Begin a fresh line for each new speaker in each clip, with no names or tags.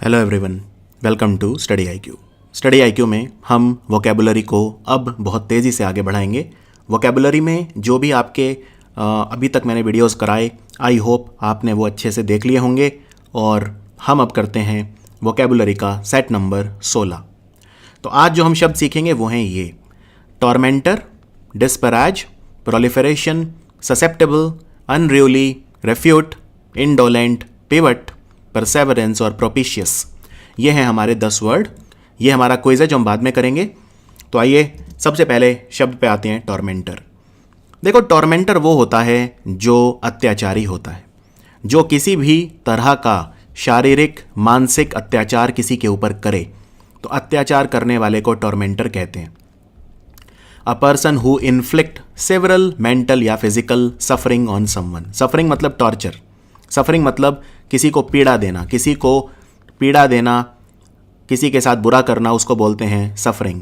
Hello everyone, welcome to study IQ. Study IQ में हम vocabulary को अब बहुत तेज़ी से आगे बढ़ाएंगे। वोकेबुलरी में जो भी आपके अभी तक मैंने वीडियोस कराए, आई होप आपने वो अच्छे से देख लिए होंगे। और हम अब करते हैं वोकेबुलरी का सेट नंबर 16। तो आज जो हम शब्द सीखेंगे वो हैं ये: tormentor, disparage, proliferation, susceptible, unruly, refute, indolent, pivot, perseverance और प्रोपिशियस। ये हैं हमारे 10 वर्ड। ये हमारा क्विज है जो हम बाद में करेंगे। तो आइए सबसे पहले शब्द पे आते हैं, टॉर्मेंटर। देखो, टॉर्मेंटर वो होता है जो अत्याचारी होता है, जो किसी भी तरह का शारीरिक मानसिक अत्याचार किसी के ऊपर करे तो अत्याचार करने वाले को टॉर्मेंटर कहते हैं। A person who inflict several mental या physical suffering on someone. Suffering मतलब टॉर्चर, सफरिंग मतलब किसी को पीड़ा देना, किसी को पीड़ा देना, किसी के साथ बुरा करना, उसको बोलते हैं सफरिंग।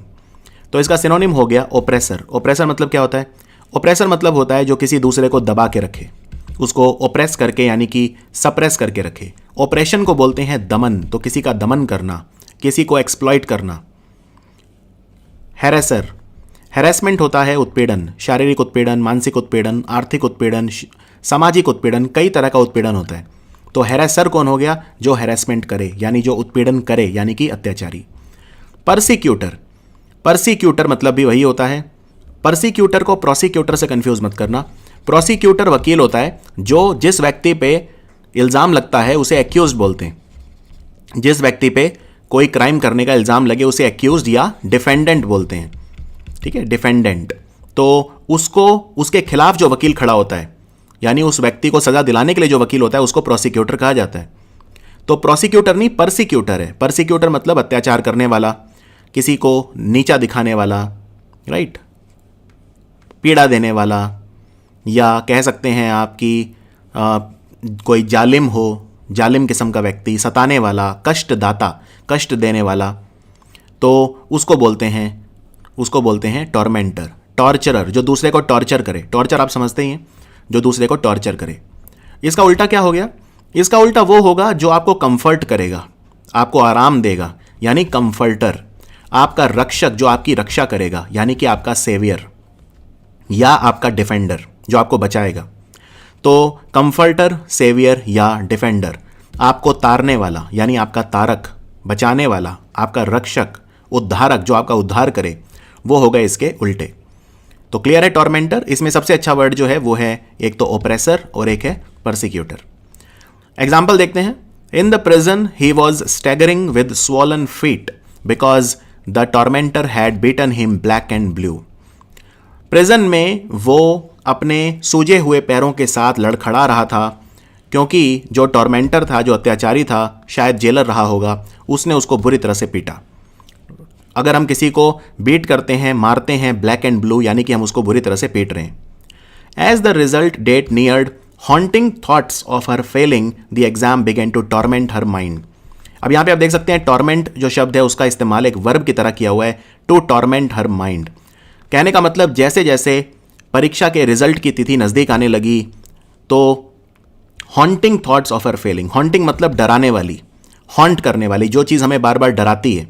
तो इसका सिनोनिम हो गया ओप्रेसर। ओप्रेसर मतलब क्या होता है? ओप्रेसर मतलब होता है जो किसी दूसरे को दबा के रखे, उसको ओप्रेस करके यानी कि सप्रेस करके रखे। ऑपरेशन को बोलते हैं दमन, तो किसी का दमन करना, किसी को एक्सप्लॉइट करना। हैरेसर, हैरेसमेंट होता है उत्पीड़न, शारीरिक उत्पीड़न, मानसिक उत्पीड़न, आर्थिक उत्पीड़न, सामाजिक उत्पीड़न, कई तरह का उत्पीड़न होता है। तो हैरेसर कौन हो गया? जो हैरेसमेंट करे यानी जो उत्पीड़न करे, यानी कि अत्याचारी। परसिक्यूटर, परसिक्यूटर मतलब भी वही होता है। परसिक्यूटर को प्रोसिक्यूटर से कंफ्यूज मत करना। प्रोसिक्यूटर वकील होता है जो जिस व्यक्ति पे इल्ज़ाम लगता है उसे एक्यूज बोलते हैं। जिस व्यक्ति पे कोई क्राइम करने का इल्ज़ाम लगे उसे एक्यूज या डिफेंडेंट बोलते हैं। ठीक है, डिफेंडेंट। तो उसको, उसके खिलाफ जो वकील खड़ा होता है, यानी उस व्यक्ति को सजा दिलाने के लिए जो वकील होता है, उसको प्रोसिक्यूटर कहा जाता है। तो प्रोसिक्यूटर नहीं, परसिक्यूटर है। परसिक्यूटर मतलब अत्याचार करने वाला, किसी को नीचा दिखाने वाला, राइट, पीड़ा देने वाला, या कह सकते हैं आपकी कोई जालिम हो, जालिम किस्म का व्यक्ति, सताने वाला, कष्टदाता, कष्ट देने वाला, तो उसको बोलते हैं टॉर्मेंटर। टॉर्चरर, जो दूसरे को टॉर्चर करे। टॉर्चर आप समझते ही हैं, जो दूसरे को टॉर्चर करे। इसका उल्टा क्या हो गया? इसका उल्टा वो होगा जो आपको कंफर्ट करेगा, आपको आराम देगा, यानी कंफर्टर। आपका रक्षक, जो आपकी रक्षा करेगा, यानी कि आपका सेवियर या आपका डिफेंडर, जो आपको बचाएगा। तो कंफर्टर, सेवियर या डिफेंडर। आपको तारने वाला यानी आपका तारक, बचाने वाला, आपका रक्षक, उद्धारक, जो आपका उद्धार करे, वो होगा इसके उल्टे। तो क्लियर है टॉर्मेंटर। इसमें सबसे अच्छा वर्ड जो है वो है एक तो ओप्रेसर और एक है परसिक्यूटर। एग्जाम्पल देखते हैं। In the prison he was staggering with swollen feet because the tormentor had beaten him black and blue. Prison में वो अपने सूजे हुए पैरों के साथ लड़खड़ा रहा था क्योंकि जो टॉर्मेंटर था, जो अत्याचारी था, शायद जेलर रहा होगा, उसने उसको बुरी तरह से पीटा। अगर हम किसी को बीट करते हैं, मारते हैं, ब्लैक एंड ब्लू, यानी कि हम उसको बुरी तरह से पीट रहे हैं। As the result date neared, haunting thoughts of her failing the exam began to torment her mind. अब यहां पे आप देख सकते हैं टॉर्मेंट जो शब्द है उसका इस्तेमाल एक वर्ब की तरह किया हुआ है, टू टॉर्मेंट हर माइंड। कहने का मतलब जैसे जैसे परीक्षा के रिजल्ट की तिथि नज़दीक आने लगी तो haunting thoughts of her failing. Haunting मतलब डराने वाली, हॉन्ट करने वाली, जो चीज़ हमें बार बार डराती है,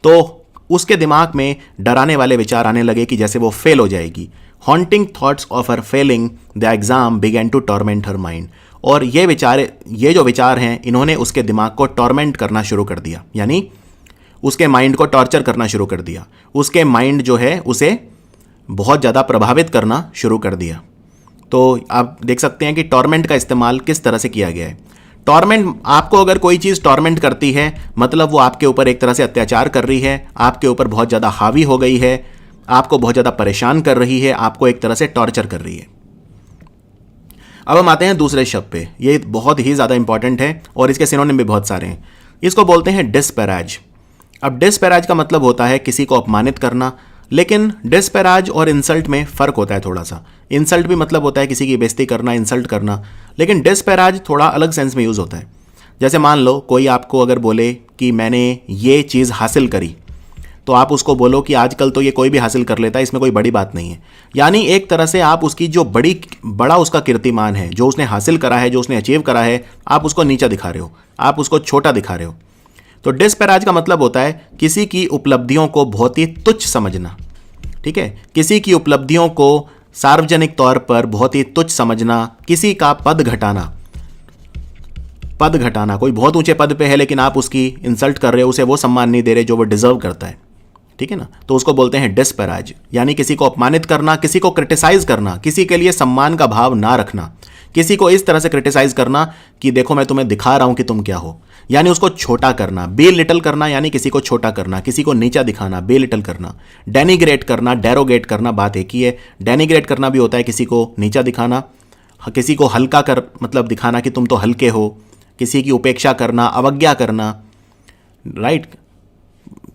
तो उसके दिमाग में डराने वाले विचार आने लगे कि जैसे वो फेल हो जाएगी। Haunting thoughts of her failing the exam began to torment her mind. और ये जो विचार हैं, इन्होंने उसके दिमाग को टॉर्मेंट करना शुरू कर दिया, यानी उसके माइंड को टॉर्चर करना शुरू कर दिया। उसके माइंड जो है उसे बहुत ज़्यादा प्रभावित करना शुरू कर दिया। तो आप देख सकते हैं कि टॉर्मेंट का इस्तेमाल किस तरह से किया गया है। टॉर्मेंट, आपको अगर कोई चीज़ टॉर्मेंट करती है मतलब वो आपके ऊपर एक तरह से अत्याचार कर रही है, आपके ऊपर बहुत ज़्यादा हावी हो गई है, आपको बहुत ज़्यादा परेशान कर रही है, आपको एक तरह से टॉर्चर कर रही है। अब हम आते हैं दूसरे शब्द पे। ये बहुत ही ज़्यादा इंपॉर्टेंट है और इसके सिनोनिम भी बहुत सारे हैं। इसको बोलते हैं डिस्पैराज। अब डिस्पैराज का मतलब होता है किसी को अपमानित करना, लेकिन डिस्पैराज और इंसल्ट में फ़र्क होता है थोड़ा सा। इंसल्ट भी मतलब होता है किसी की बेइज्जती करना, इंसल्ट करना, लेकिन डिस्पैराज थोड़ा अलग सेंस में यूज़ होता है। जैसे मान लो कोई आपको अगर बोले कि मैंने ये चीज़ हासिल करी, तो आप उसको बोलो कि आजकल तो ये कोई भी हासिल कर लेता है, इसमें कोई बड़ी बात नहीं है। यानी एक तरह से आप उसकी जो बड़ा उसका कीर्तिमान है, जो उसने हासिल करा है, जो उसने अचीव करा है, आप उसको नीचा दिखा रहे हो, आप उसको छोटा दिखा रहे हो। तो डिस्पैराज का मतलब होता है किसी की उपलब्धियों को बहुत ही तुच्छ समझना, ठीक है, किसी की उपलब्धियों को सार्वजनिक तौर पर बहुत ही तुच्छ समझना, किसी का पद घटाना। पद घटाना, कोई बहुत ऊंचे पद पे है लेकिन आप उसकी इंसल्ट कर रहे हो, उसे वो सम्मान नहीं दे रहे जो वो डिजर्व करता है, ठीक है ना, तो उसको बोलते हैं डिस्पैराज। यानी किसी को अपमानित करना, किसी को क्रिटिसाइज करना, किसी के लिए सम्मान का भाव ना रखना, किसी को इस तरह से क्रिटिसाइज करना कि देखो मैं तुम्हें दिखा रहा हूं कि तुम क्या हो, यानी उसको छोटा करना। बे लिटल करना यानी किसी को छोटा करना, किसी को नीचा दिखाना, बे लिटल करना। डेनिग्रेट करना, डेरोगेट करना, बात एक ही है। डेनिग्रेट करना भी होता है किसी को नीचा दिखाना, किसी को हल्का कर मतलब दिखाना कि तुम तो हल्के हो, किसी की उपेक्षा करना, अवज्ञा करना, राइट,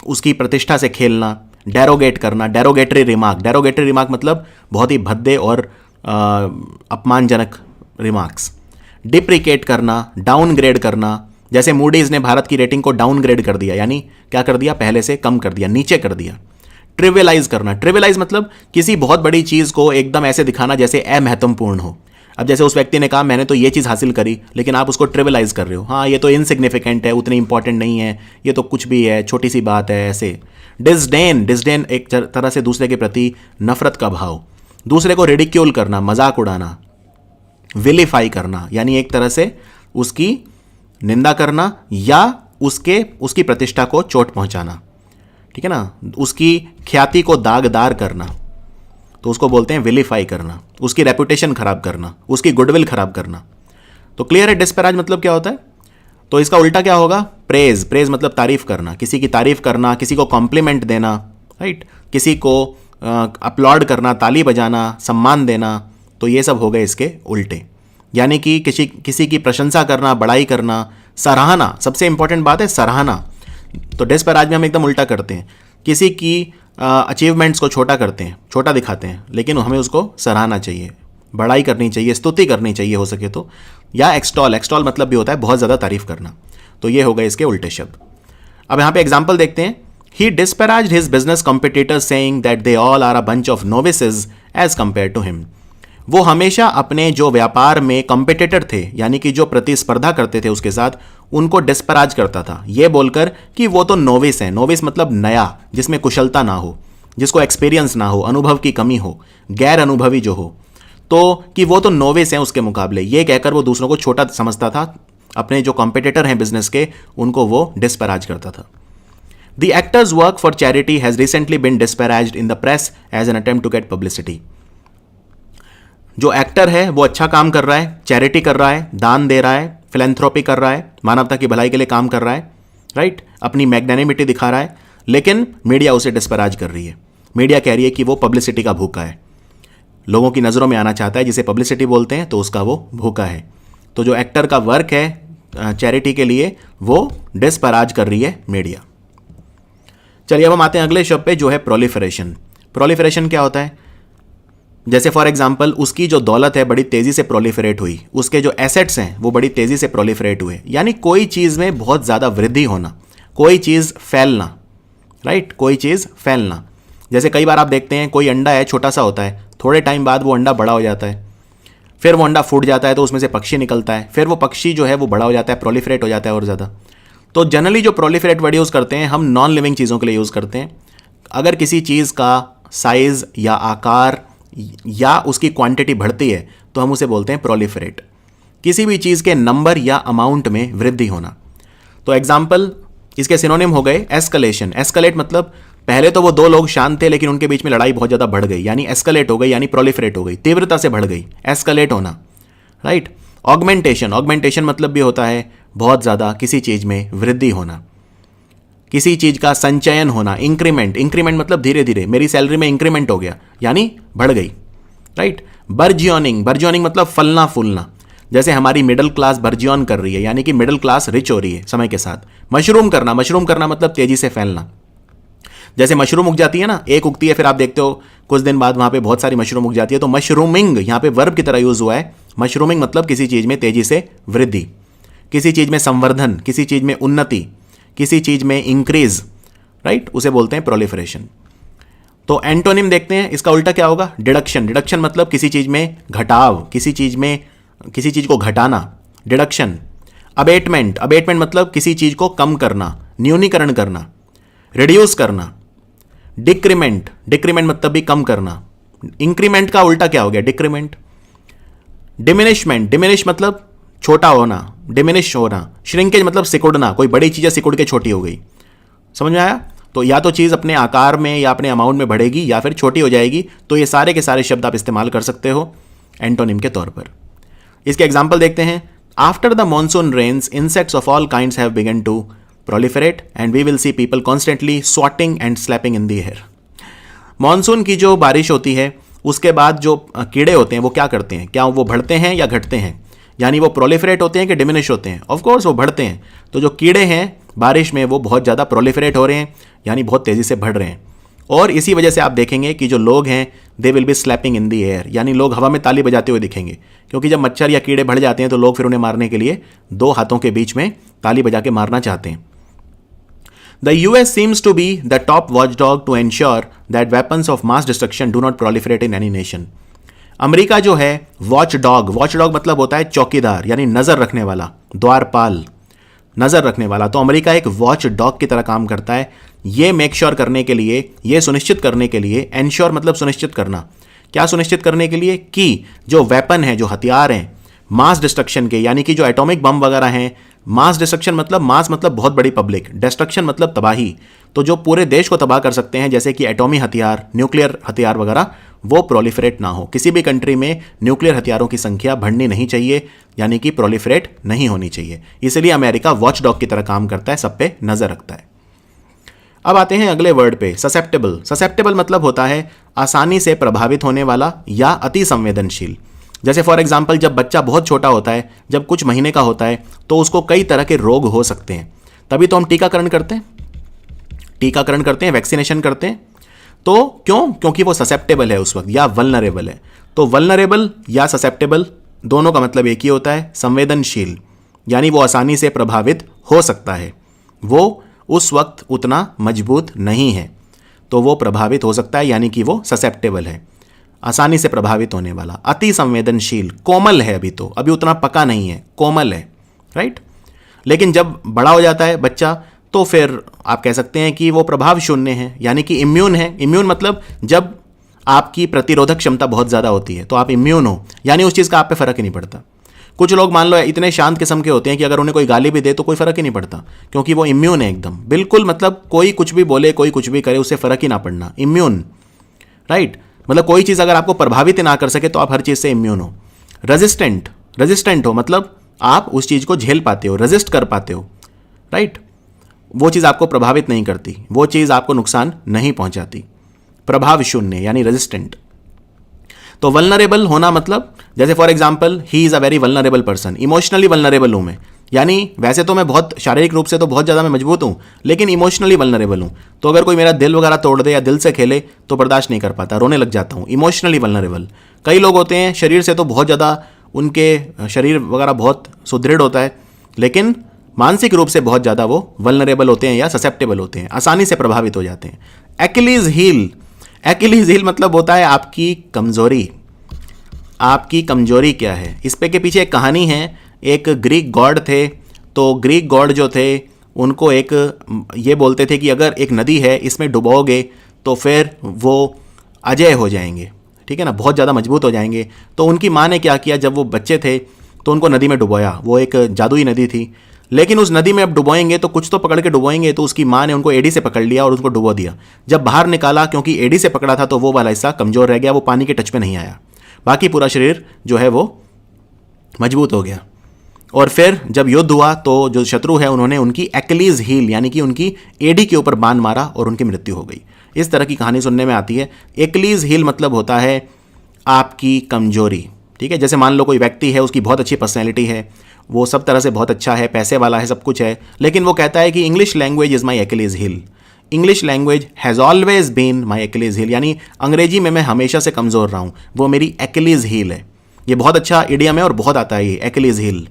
उसकी प्रतिष्ठा से खेलना। डेरोगेट करना, डेरोगेटरी रिमार्क, डेरोगेटरी रिमार्क मतलब बहुत ही भद्दे और अपमानजनक रिमार्क्स। डिप्रिकेट करना, डाउनग्रेड करना, जैसे मूडीज ने भारत की रेटिंग को डाउनग्रेड कर दिया, यानी क्या कर दिया, पहले से कम कर दिया, नीचे कर दिया। ट्रिवियलाइज करना, ट्रिवियलाइज मतलब किसी बहुत बड़ी चीज को एकदम ऐसे दिखाना जैसे अमहत्वपूर्ण हो। अब जैसे उस व्यक्ति ने कहा मैंने तो ये चीज हासिल करी, लेकिन आप उसको ट्रिवियलाइज कर रहे हो, हाँ ये तो इनसिग्निफिकेंट है, उतनी इंपॉर्टेंट नहीं है, ये तो कुछ भी है, छोटी सी बात है, ऐसे। डिसडेन, डिसडेन एक तरह से दूसरे के प्रति नफरत का भाव। दूसरे को रिडिक्यूल करना, मजाक उड़ाना। विलीफाई करना यानी एक तरह से उसकी निंदा करना या उसकी प्रतिष्ठा को चोट पहुंचाना, ठीक है ना, उसकी ख्याति को दागदार करना, तो उसको बोलते हैं विलीफाई करना। उसकी रेपुटेशन खराब करना, उसकी गुडविल खराब करना। तो क्लियर है डिस्पैराज मतलब क्या होता है। तो इसका उल्टा क्या होगा, प्रेज। प्रेज मतलब तारीफ करना, किसी की तारीफ करना, किसी को कॉम्प्लीमेंट देना, राइट, किसी को अपलॉड करना, ताली बजाना, सम्मान देना। तो ये सब हो गए इसके उल्टे, यानी कि किसी की प्रशंसा करना, बड़ाई करना, सराहना। सबसे इंपॉर्टेंट बात है सराहना। तो डिस्पैराज में हम एकदम उल्टा करते हैं, किसी की अचीवमेंट्स को छोटा करते हैं, छोटा दिखाते हैं, लेकिन हमें उसको सराहना चाहिए, बड़ाई करनी चाहिए, स्तुति करनी चाहिए हो सके तो। या एक्सटॉल, एक्सटॉल मतलब भी होता है बहुत ज़्यादा तारीफ करना। तो ये हो गए इसके उल्टे शब्द। अब यहाँ पे एग्जाम्पल देखते हैं। He disparaged his business competitors saying that they all are a bunch of novices as compare to him. वो हमेशा अपने जो व्यापार में कॉम्पिटिटर थे, यानी कि जो प्रतिस्पर्धा करते थे उसके साथ, उनको डिस्पैराज करता था ये बोलकर कि वो तो नोविस है। नोविस मतलब नया, जिसमें कुशलता ना हो, जिसको एक्सपीरियंस ना हो, अनुभव की कमी हो, गैर अनुभवी जो हो, तो कि वो तो नोविस हैं उसके मुकाबले। ये कहकर वो दूसरों को छोटा समझता था, अपने जो कॉम्पिटिटर हैं बिजनेस के उनको वो डिस्पैराज करता था। The actor's work for charity has recently been disparaged in the press as an attempt to get publicity. जो एक्टर है वो अच्छा काम कर रहा है, चैरिटी कर रहा है, दान दे रहा है, फिलैंथ्रोपी कर रहा है, मानवता की भलाई के लिए काम कर रहा है, राइट, अपनी मैग्नेनिमिटी दिखा रहा है, लेकिन मीडिया उसे डिस्पैराज कर रही है। मीडिया कह रही है कि वो पब्लिसिटी का भूखा है, लोगों की नज़रों में आना चाहता है, जिसे पब्लिसिटी बोलते हैं, तो उसका वो भूखा है। तो जो एक्टर का वर्क है चैरिटी के लिए वो डिस्पैराज कर रही है मीडिया। चलिए अब हम आते हैं अगले शब्द पे जो है प्रोलिफरेशन। प्रोलिफरेशन क्या होता है, जैसे फॉर एग्जाम्पल उसकी जो दौलत है बड़ी तेजी से प्रोलिफरेट हुई, उसके जो एसेट्स हैं वो बड़ी तेजी से प्रोलिफरेट हुए, यानी कोई चीज़ में बहुत ज़्यादा वृद्धि होना, कोई चीज़ फैलना, राइट, कोई चीज़ फैलना। जैसे कई बार आप देखते हैं कोई अंडा है, छोटा सा होता है, थोड़े टाइम बाद वो अंडा बड़ा हो जाता है, फिर वो अंडा फूट जाता है तो उसमें से पक्षी निकलता है, फिर वो पक्षी जो है वो बड़ा हो जाता है, प्रोलिफरेट हो जाता है और ज़्यादा। तो जनरली जो प्रोलिफरेट वर्ड यूज़ करते हैं हम नॉन लिविंग चीज़ों के लिए यूज़ करते हैं। अगर किसी चीज़ का साइज़ या आकार या उसकी क्वांटिटी बढ़ती है तो हम उसे बोलते हैं प्रोलिफरेट। किसी भी चीज़ के नंबर या अमाउंट में वृद्धि होना। तो एग्जाम्पल इसके सिनोनिम हो गए एस्कलेशन। एस्कलेट मतलब पहले तो वो दो लोग शांत थे लेकिन उनके बीच में लड़ाई बहुत ज़्यादा बढ़ गई, यानी एस्कलेट हो गई, यानी प्रोलिफरेट हो गई, तीव्रता से बढ़ गई, एस्कलेट होना, राइट। ऑगमेंटेशन, ऑगमेंटेशन मतलब भी होता है बहुत ज़्यादा किसी चीज़ में वृद्धि होना, किसी चीज़ का संचयन होना। इंक्रीमेंट, इंक्रीमेंट मतलब धीरे धीरे मेरी सैलरी में इंक्रीमेंट हो गया, यानी बढ़ गई, राइट। बर्जियोनिंग, बर्जियोनिंग मतलब फलना फूलना, जैसे हमारी मिडिल क्लास बर्जियोन कर रही है, यानी कि मिडिल क्लास रिच हो रही है समय के साथ। मशरूम करना, मशरूम करना मतलब तेजी से फैलना। जैसे मशरूम उग जाती है ना, एक उगती है फिर आप देखते हो कुछ दिन बाद वहाँ पे बहुत सारी मशरूम उग जाती है, तो मशरूमिंग यहाँ पे वर्ब की तरह यूज़ हुआ है। मशरूमिंग मतलब किसी चीज़ में तेजी से वृद्धि, किसी चीज़ में संवर्धन, किसी चीज़ में उन्नति, किसी चीज़ में इंक्रीज, राइट, उसे बोलते हैं प्रोलिफरेशन। तो एंटोनिम देखते हैं, इसका उल्टा क्या होगा, डिडक्शन। डिडक्शन मतलब किसी चीज़ में घटाव, किसी चीज़ को घटाना, डिडक्शन। अबेटमेंट, अबेटमेंट मतलब किसी चीज़ को कम करना, न्यूनीकरण करना, रिड्यूस करना, डिक्रीमेंट, डिक्रीमेंट मतलब भी कम करना, इंक्रीमेंट का उल्टा क्या हो गया, डिक्रीमेंट, डिमिनिशमेंट, डिमिनिश मतलब छोटा होना, डिमिनिश होना, श्रिंकेज मतलब सिकुड़ना, कोई बड़ी चीज़ सिकुड़ के छोटी हो गई, समझ में आया? तो या तो चीज़ अपने आकार में या अपने अमाउंट में बढ़ेगी या फिर छोटी हो जाएगी। तो ये सारे के सारे शब्द आप इस्तेमाल कर सकते हो एंटोनिम के तौर पर। इसके एग्जाम्पल देखते हैं। After the monsoon rains insects of all kinds have begun to proliferate and we will see people constantly swatting and slapping in the air. Monsoon की जो बारिश होती है उसके बाद जो कीड़े होते हैं वो क्या करते हैं, क्या वो बढ़ते हैं या घटते हैं, यानी वो प्रोलिफरेट होते हैं कि डिमिनिश होते हैं? ऑफ कोर्स वो बढ़ते हैं। तो जो कीड़े हैं बारिश में वो बहुत ज़्यादा प्रोलिफरेट हो रहे हैं, यानी बहुत तेज़ी से बढ़ रहे हैं। और इसी वजह से आप देखेंगे कि जो लोग हैं they will be slapping in the air, यानी लोग हवा में ताली बजाते हुए दिखेंगे, क्योंकि जब मच्छर या कीड़े बढ़ जाते हैं तो लोग फिर उन्हें मारने के लिए दो हाथों के बीच में ताली बजा के मारना चाहते हैं। The US seems to be the top watchdog to ensure that weapons of mass destruction do not proliferate in any nation. America जो है वॉच डॉग मतलब होता है चौकीदार, यानी नज़र रखने वाला, द्वारपाल, नज़र रखने वाला। तो अमेरिका एक वॉच डॉग की तरह काम करता है, ये मेक श्योर करने के लिए, ये सुनिश्चित करने के लिए, एंश्योर मतलब सुनिश्चित करना, क्या सुनिश्चित करने के लिए कि जो वेपन है, जो हथियार हैं मास डिस्ट्रक्शन के, यानी कि जो एटॉमिक बम वगैरह हैं, मास डिस्ट्रक्शन मतलब मास मतलब बहुत बड़ी पब्लिक, डिस्ट्रक्शन मतलब तबाही, तो जो पूरे देश को तबाह कर सकते हैं जैसे कि एटॉमी हथियार, न्यूक्लियर हथियार वगैरह, वो प्रोलिफरेट ना हो। किसी भी कंट्री में न्यूक्लियर हथियारों की संख्या बढ़नी नहीं चाहिए, यानी कि प्रोलिफरेट नहीं होनी चाहिए। इसलिए अमेरिका वॉच डॉग की तरह काम करता है, सब पे नजर रखता है। अब आते हैं अगले वर्ड पे, ससेप्टेबल। ससेप्टेबल मतलब होता है आसानी से प्रभावित होने वाला या अति संवेदनशील। जैसे फॉर एग्जाम्पल जब बच्चा बहुत छोटा होता है, जब कुछ महीने का होता है, तो उसको कई तरह के रोग हो सकते हैं, तभी तो हम टीकाकरण करते हैं, वैक्सीनेशन करते हैं। तो क्यों? क्योंकि वो ससेप्टेबल है उस वक्त, या वल्नरेबल है। तो वल्नरेबल या ससेप्टेबल दोनों का मतलब एक ही होता है, संवेदनशील, यानी वो आसानी से प्रभावित हो सकता है, वो उस वक्त उतना मजबूत नहीं है, तो वो प्रभावित हो सकता है, यानी कि वो ससेप्टेबल है, आसानी से प्रभावित होने वाला। अति संवेदनशील, कोमल है, अभी उतना पका नहीं है, कोमल है, राइट। लेकिन जब बड़ा हो जाता है बच्चा तो फिर आप कह सकते हैं कि वो प्रभाव शून्य है, यानी कि इम्यून है। इम्यून मतलब जब आपकी प्रतिरोधक क्षमता बहुत ज़्यादा होती है तो आप इम्यून हो, यानी उस चीज़ का आप पे फ़र्क ही नहीं पड़ता। कुछ लोग मान लो इतने शांत किस्म के होते हैं कि अगर उन्हें कोई गाली भी दे तो कोई फ़र्क ही नहीं पड़ता, क्योंकि वो इम्यून है एकदम, बिल्कुल, मतलब कोई कुछ भी बोले, कोई कुछ भी करे, उससे फ़र्क ही ना पड़ना, इम्यून, राइट। मतलब कोई चीज़ अगर आपको प्रभावित ही ना कर सके तो आप हर चीज़ से इम्यून हो। रेजिस्टेंट हो मतलब आप उस चीज़ को झेल पाते हो, रेजिस्ट कर पाते हो, राइट। वो चीज़ आपको प्रभावित नहीं करती, वो चीज़ आपको नुकसान नहीं पहुंचाती। प्रभाव शून्य यानी रेजिस्टेंट। तो वल्नरेबल होना मतलब जैसे for example he is a very vulnerable person, emotionally vulnerable हूँ मैं, यानी वैसे तो मैं बहुत शारीरिक रूप से तो बहुत ज़्यादा मैं मजबूत हूँ, लेकिन इमोशनली वल्नरेबल हूँ। तो अगर कोई मेरा दिल वगैरह तोड़ दे या दिल से खेले तो बर्दाश्त नहीं कर पाता, रोने लग जाता हूँ, इमोशनली वल्नरेबल। कई लोग होते हैं शरीर से तो बहुत ज़्यादा, उनके शरीर वगैरह बहुत सुदृढ़ होता है, लेकिन मानसिक रूप से बहुत ज़्यादा वो वल्नरेबल होते हैं या ससेप्टेबल होते हैं, आसानी से प्रभावित हो जाते हैं। एक्किलीज हील मतलब होता है आपकी कमज़ोरी। आपकी कमज़ोरी क्या है, इस पे के पीछे एक कहानी है। एक ग्रीक गॉड थे, तो ग्रीक गॉड जो थे उनको एक ये बोलते थे कि अगर एक नदी है इसमें डुबोगे तो फिर वो अजय हो जाएंगे, ठीक है ना, बहुत ज़्यादा मजबूत हो जाएंगे। तो उनकी माँ ने क्या किया, जब वो बच्चे थे तो उनको नदी में डुबोया, वो एक जादुई नदी थी, लेकिन उस नदी में अब डुबोएंगे तो कुछ तो पकड़ के डुबोएंगे, तो उसकी माँ ने उनको एड़ी से पकड़ लिया और उसको डुबो दिया। जब बाहर निकाला, क्योंकि एड़ी से पकड़ा था तो वो वाला हिस्सा कमज़ोर रह गया, वो पानी के टच में नहीं आया, बाकी पूरा शरीर जो है वो मजबूत हो गया। और फिर जब युद्ध हुआ तो जो शत्रु है उन्होंने उनकी एक्किलीज हील यानी कि उनकी एडी के ऊपर बाण मारा और उनकी मृत्यु हो गई। इस तरह की कहानी सुनने में आती है। एक्किलीज हील मतलब होता है आपकी कमजोरी, ठीक है। जैसे मान लो कोई व्यक्ति है, उसकी बहुत अच्छी पर्सनैलिटी है, वो सब तरह से बहुत अच्छा है, पैसे वाला है, सब कुछ है, लेकिन वो कहता है कि English language is my Achilles heel, English language has always been my Achilles heel, यानी अंग्रेजी में मैं हमेशा से कमज़ोर रहा हूँ, वो मेरी एक्किलीज हील है। ये बहुत अच्छा इडियम है और बहुत आता है ये एक्किलीज हील।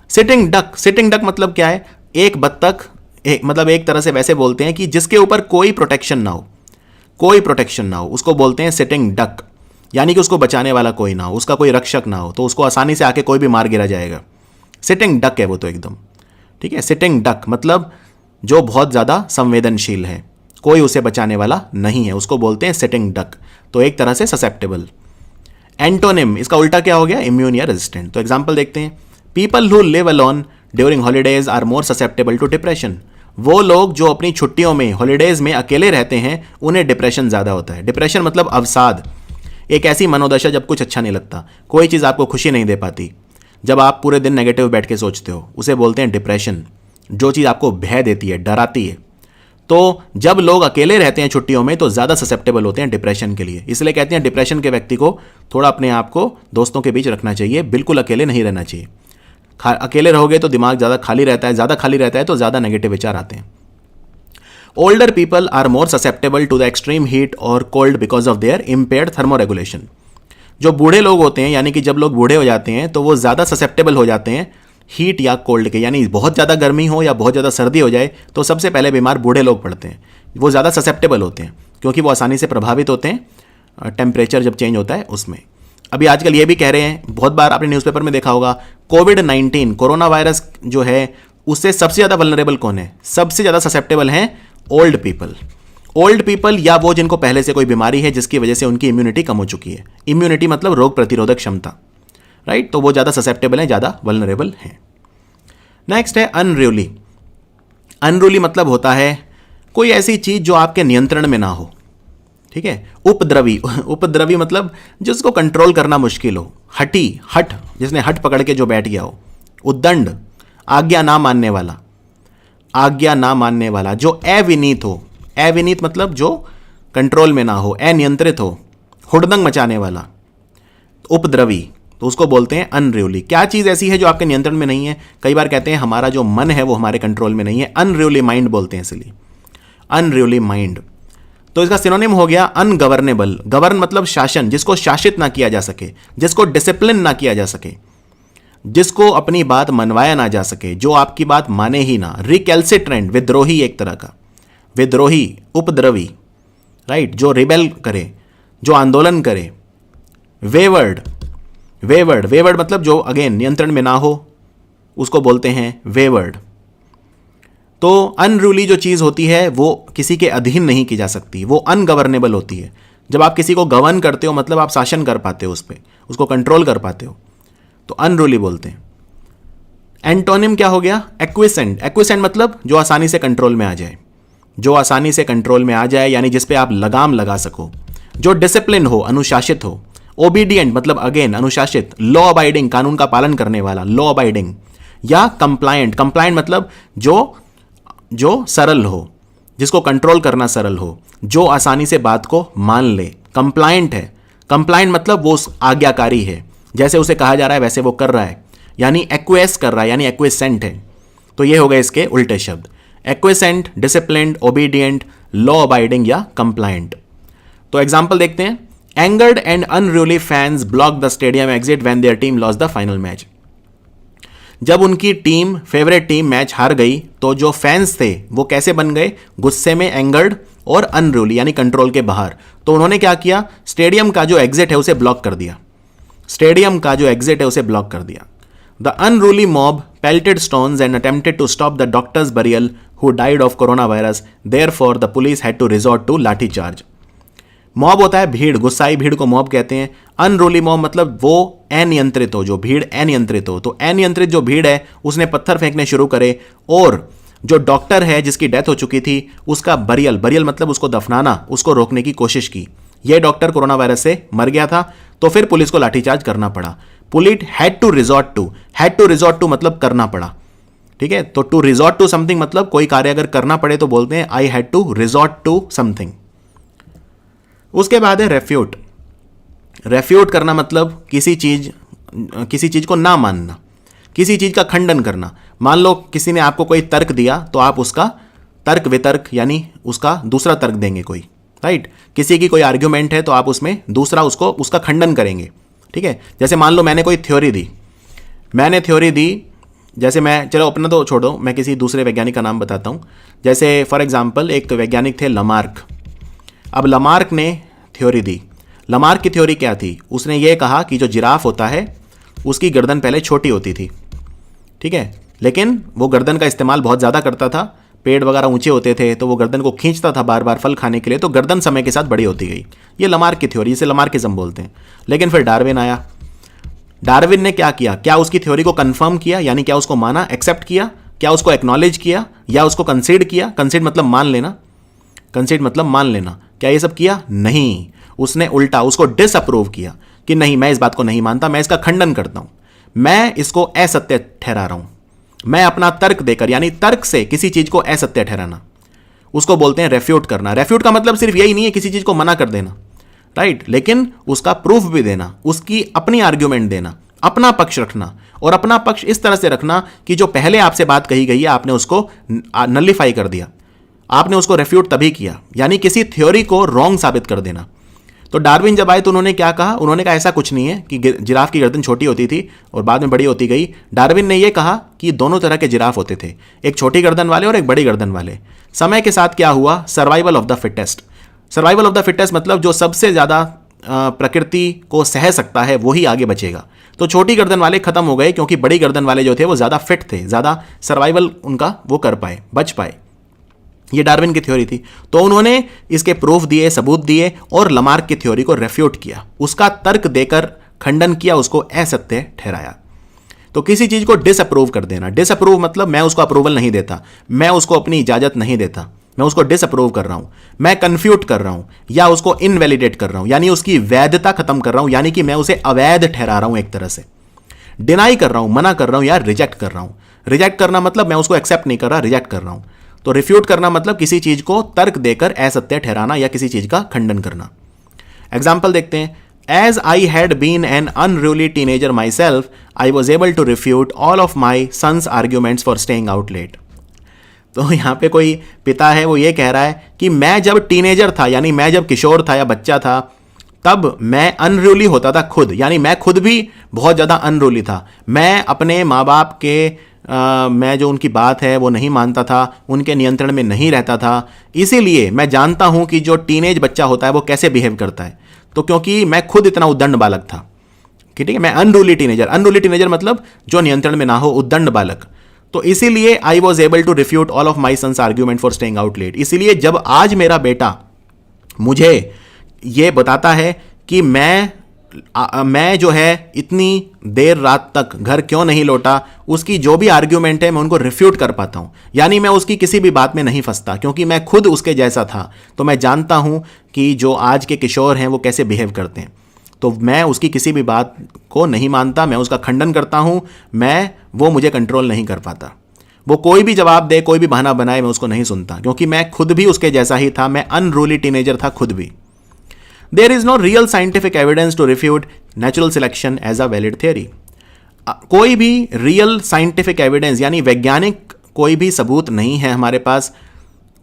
सिटिंग डक मतलब क्या है, एक बत्तख, मतलब एक तरह से वैसे बोलते हैं कि जिसके ऊपर कोई प्रोटेक्शन ना हो, उसको बोलते हैं सिटिंग डक, यानी कि उसको बचाने वाला कोई ना हो, उसका कोई रक्षक ना हो, तो उसको आसानी से आके कोई भी मार गिरा जाएगा। सिटिंग डक है वो तो एकदम, ठीक है। सिटिंग डक मतलब जो बहुत ज़्यादा संवेदनशील है, कोई उसे बचाने वाला नहीं है, उसको बोलते हैं सिटिंग डक। तो एक तरह से ससेप्टेबल। एंटोनिम, इसका उल्टा क्या हो गया? इम्यून या रेजिस्टेंट। तो एग्जाम्पल देखते हैं। People who live alone during holidays are more susceptible to depression. वो लोग जो अपनी छुट्टियों में, हॉलीडेज में अकेले रहते हैं, उन्हें डिप्रेशन ज़्यादा होता है। डिप्रेशन मतलब अवसाद, एक ऐसी मनोदशा जब कुछ अच्छा नहीं लगता, कोई चीज़ आपको खुशी नहीं दे पाती, जब आप पूरे दिन नेगेटिव बैठ के सोचते हो, उसे बोलते हैं डिप्रेशन। जो चीज़ आपको भय देती है, डराती है। तो जब लोग अकेले रहते हैं छुट्टियों में तो ज़्यादा ससेप्टेबल होते हैं डिप्रेशन के लिए। इसलिए कहते हैं डिप्रेशन के व्यक्ति को थोड़ा अपने आप को दोस्तों के बीच रखना चाहिए, बिल्कुल अकेले नहीं रहना चाहिए। अकेले रहोगे तो दिमाग ज़्यादा खाली रहता है, ज़्यादा खाली रहता है तो ज़्यादा नेगेटिव विचार आते हैं। Older people are more susceptible to the extreme heat और cold because of their impaired thermoregulation. जो बूढ़े लोग होते हैं, यानी कि जब लोग बूढ़े हो जाते हैं तो वो ज़्यादा ससेप्टेबल हो जाते हैं हीट या कोल्ड के, यानी बहुत ज़्यादा गर्मी हो या बहुत ज़्यादा सर्दी हो जाए तो सबसे पहले बीमार बूढ़े लोग पड़ते हैं। वो ज़्यादा ससेप्टेबल होते हैं क्योंकि वो आसानी से प्रभावित होते हैं टेम्परेचर जब चेंज होता है उसमें। अभी आजकल ये भी कह रहे हैं, बहुत बार आपने न्यूज़पेपर में देखा होगा, कोविड-19 कोरोना वायरस जो है उससे सबसे ज़्यादा वल्नरेबल कौन है? सबसे ज़्यादा ससेप्टेबल हैं ओल्ड पीपल। ओल्ड पीपल या वो जिनको पहले से कोई बीमारी है जिसकी वजह से उनकी इम्यूनिटी कम हो चुकी है। इम्यूनिटी मतलब रोग प्रतिरोधक क्षमता, राइट? तो वो ज़्यादा ससेप्टेबल हैं, ज़्यादा वल्नरेबल हैं। नेक्स्ट है अनरूली। अनरूली मतलब होता है कोई ऐसी चीज़ जो आपके नियंत्रण में ना हो, ठीक है? उपद्रवी, उपद्रवी मतलब जिसको कंट्रोल करना मुश्किल हो। हठी, हठ, जिसने हठ पकड़ के जो बैठ गया हो। उद्दंड, आज्ञा ना मानने वाला, आज्ञा ना मानने वाला। जो अविनीत हो, अविनीत मतलब जो कंट्रोल में ना हो, अनियंत्रित हो, हुड़दंग मचाने वाला, उपद्रवी, तो उसको बोलते हैं अनरूली। क्या चीज़ ऐसी है जो आपके नियंत्रण में नहीं है? कई बार कहते हैं हमारा जो मन है वो हमारे कंट्रोल में नहीं है, अनरूली माइंड बोलते हैं इसलिए, अनरूली माइंड। तो इसका सिनोनिम हो गया अनगवर्नेबल। गवर्न मतलब शासन, जिसको शासित ना किया जा सके, जिसको डिसिप्लिन ना किया जा सके, जिसको अपनी बात मनवाया ना जा सके, जो आपकी बात माने ही ना। रिकैल्सिट्रेंट, विद्रोही, एक तरह का विद्रोही, उपद्रवी, राइट? जो रिबेल करे, जो आंदोलन करे। वेवर्ड, वेवर्ड, वेवर्ड मतलब जो अगेन नियंत्रण में ना हो, उसको बोलते हैं वेवर्ड। तो अनरूली जो चीज़ होती है वो किसी के अधीन नहीं की जा सकती, वो अनगवर्नेबल होती है। जब आप किसी को गवर्न करते हो मतलब आप शासन कर पाते हो उस पर, उसको कंट्रोल कर पाते हो, तो अनरूली बोलते हैं। एंटोनिम क्या हो गया? एक्विसेंट। एक्विसेंट मतलब जो आसानी से कंट्रोल में आ जाए, जो आसानी से कंट्रोल में आ जाए, यानी जिस पे आप लगाम लगा सको। जो डिसिप्लिन हो, अनुशासित हो। ओबीडियंट मतलब अगेन अनुशासित, लॉ अबाइडिंग, कानून का पालन करने वाला, लॉ अबाइडिंग। या कंप्लायंट, कंप्लायंट मतलब जो सरल हो, जिसको कंट्रोल करना सरल हो, जो आसानी से बात को मान ले, कंप्लायंट है। कंप्लायंट मतलब वो आज्ञाकारी है, जैसे उसे कहा जा रहा है वैसे वो कर रहा है, यानी एक्वेस कर रहा है, यानी एक्वेसेंट है। तो ये हो गए इसके उल्टे शब्द, एक्वेसेंट, डिसिप्लिन्ड, ओबीडियंट, लॉ अबाइडिंग या कंप्लायंट। तो एग्जाम्पल देखते हैं। Angered and unruly fans block the stadium exit when their team lost the final match. जब उनकी टीम, फेवरेट टीम मैच हार गई तो जो फैंस थे वो कैसे बन गए? गुस्से में, एंगर्ड और अनरूली यानी कंट्रोल के बाहर। तो उन्होंने क्या किया? स्टेडियम का जो एग्जिट है उसे ब्लॉक कर दिया, स्टेडियम का जो एग्जिट है उसे ब्लॉक कर दिया। The unruly mob pelted stones and attempted to stop the doctor's burial who died of coronavirus. Therefore, the police had to resort to लाठी चार्ज। मॉब होता है भीड़, गुस्साई भीड़ को मॉब कहते हैं। अनरूली मॉब मतलब वो अनियंत्रित हो, जो भीड़ अनियंत्रित हो। तो अनियंत्रित जो भीड़ है उसने पत्थर फेंकने शुरू करे और जो डॉक्टर है जिसकी डेथ हो चुकी थी उसका बरियल, बरियल मतलब उसको दफनाना, उसको रोकने की कोशिश की। यह डॉक्टर कोरोना वायरस से मर गया था तो फिर पुलिस को लाठीचार्ज करना पड़ा। Police had to resort to मतलब करना पड़ा, ठीक है? तो टू रिजॉर्ट टू समथिंग मतलब कोई कार्य अगर करना पड़े तो बोलते हैं I had to resort to something. उसके बाद है रेफ्यूट। रेफ्यूट करना मतलब किसी चीज को ना मानना, किसी चीज का खंडन करना। मान लो किसी ने आपको कोई तर्क दिया तो आप उसका तर्क वितर्क यानी उसका दूसरा तर्क देंगे कोई, राइट? किसी की कोई आर्ग्यूमेंट है तो आप उसमें दूसरा उसका खंडन करेंगे, ठीक है? जैसे मान लो मैंने कोई थ्योरी दी, जैसे मैं, चलो अपना तो छोड़ो, मैं किसी दूसरे वैज्ञानिक का नाम बताता हूँ। जैसे फॉर एग्जांपल एक वैज्ञानिक थे लमार्क। अब लमार्क ने थ्योरी दी। लमार्क की थ्योरी क्या थी? उसने ये कहा कि जो जिराफ होता है उसकी गर्दन पहले छोटी होती थी, ठीक है? लेकिन वो गर्दन का इस्तेमाल बहुत ज़्यादा करता था, पेड़ वगैरह ऊंचे होते थे तो वो गर्दन को खींचता था बार बार फल खाने के लिए, तो गर्दन समय के साथ बड़ी होती गई। ये लमार्क की थ्योरी, इसे लमार्किज्म बोलते हैं। लेकिन फिर डार्विन आया। डार्विन ने क्या किया? क्या उसकी थ्योरी को कंफर्म किया, यानी क्या उसको माना, एक्सेप्ट किया, क्या उसको एक्नॉलेज किया, या उसको कंसीड किया? कंसीड मतलब मान लेना, कंसीड मतलब मान लेना। क्या ये सब किया? नहीं। उसने उल्टा उसको डिसअप्रूव किया कि नहीं, मैं इस बात को नहीं मानता, मैं इसका खंडन करता हूं, मैं इसको असत्य ठहरा रहा हूं। मैं अपना तर्क देकर, यानी तर्क से किसी चीज को असत्य ठहराना, उसको बोलते हैं रेफ्यूट करना। रेफ्यूट का मतलब सिर्फ यही नहीं है किसी चीज को मना कर देना, राइट, लेकिन उसका प्रूफ भी देना, उसकी अपनी आर्ग्यूमेंट देना, अपना पक्ष रखना, और अपना पक्ष इस तरह से रखना कि जो पहले आपसे बात कही गई है आपने उसको नलिफाई कर दिया, आपने उसको रेफ्यूट तभी किया, यानी किसी थ्योरी को रॉन्ग साबित कर देना। तो डार्विन जब आए तो उन्होंने क्या कहा? उन्होंने कहा ऐसा कुछ नहीं है कि जिराफ की गर्दन छोटी होती थी और बाद में बड़ी होती गई। डार्विन ने यह कहा कि दोनों तरह के जिराफ होते थे, एक छोटी गर्दन वाले और एक बड़ी गर्दन वाले। समय के साथ क्या हुआ? Survival of the fittest. Survival of the fittest मतलब जो सबसे ज़्यादा प्रकृति को सह सकता है वही आगे बचेगा। तो छोटी गर्दन वाले खत्म हो गए क्योंकि बड़ी गर्दन वाले जो थे वो ज़्यादा फिट थे, ज़्यादा सर्वाइवल उनका वो कर पाए, बच पाए। ये डार्विन की थ्योरी थी। तो उन्होंने इसके प्रूफ दिए, सबूत दिए, और लमार्क की थ्योरी को रेफ्यूट किया, उसका तर्क देकर खंडन किया, उसको असत्य ठहराया। तो किसी चीज को डिसअप्रूव कर देना, डिसअप्रूव मतलब मैं उसको अप्रूवल नहीं देता, मैं उसको अपनी इजाजत नहीं देता, मैं उसको डिसअप्रूव कर रहा हूं, मैं कन्फ्यूट कर रहा हूं, या उसको इनवैलिडेट कर रहा हूं, यानी उसकी वैधता खत्म कर रहा हूं, यानी कि मैं उसे अवैध ठहरा रहा हूं, एक तरह से डिनाई कर रहा हूं, मना कर रहा हूं, या रिजेक्ट कर रहा हूं। रिजेक्ट करना मतलब मैं उसको एक्सेप्ट नहीं कर रहा, रिजेक्ट कर रहा हूं। तो रिफ्यूट करना मतलब किसी चीज को तर्क देकर असत्य ठहराना या किसी चीज का खंडन करना। एग्जाम्पल देखते हैं। As I had been an unruly teenager myself, I was able to refute all of my son's arguments for staying out late. तो यहां पे कोई पिता है, वो ये कह रहा है कि मैं जब टीनेजर था, यानी मैं जब किशोर था या बच्चा था, तब मैं अनरूली होता था खुद, यानी मैं खुद भी बहुत ज़्यादा अनरूली था। मैं अपने माँ बाप के मैं जो उनकी बात है वो नहीं मानता था, उनके नियंत्रण में नहीं रहता था। इसीलिए मैं जानता हूं कि जो टीनेज बच्चा होता है वो कैसे बिहेव करता है। तो क्योंकि मैं खुद इतना उद्दंड बालक था, ठीक है, मैं अनरूली टीनेजर, अनरूली टीनेजर मतलब जो नियंत्रण में ना हो, उद्दंड बालक। तो इसीलिए I was able to refute all of my son's argument for staying out late. इसीलिए जब आज मेरा बेटा मुझे ये बताता है कि मैं जो है इतनी देर रात तक घर क्यों नहीं लौटा, उसकी जो भी आर्ग्यूमेंट है मैं उनको रिफ्यूट कर पाता हूं, यानी मैं उसकी किसी भी बात में नहीं फंसता, क्योंकि मैं खुद उसके जैसा था। तो मैं जानता हूं कि जो आज के किशोर हैं वो कैसे बिहेव करते हैं। तो मैं उसकी किसी भी बात को नहीं मानता, मैं उसका खंडन करता हूं, वो मुझे कंट्रोल नहीं कर पाता। वो कोई भी जवाब दे, कोई भी बहाना बनाए, मैं उसको नहीं सुनता, क्योंकि मैं खुद भी उसके जैसा ही था, मैं अनरूली टीनेजर था खुद भी। There is no real scientific evidence to refute natural selection as a valid theory. कोई भी रियल साइंटिफिक एविडेंस यानी वैज्ञानिक कोई भी सबूत नहीं है हमारे पास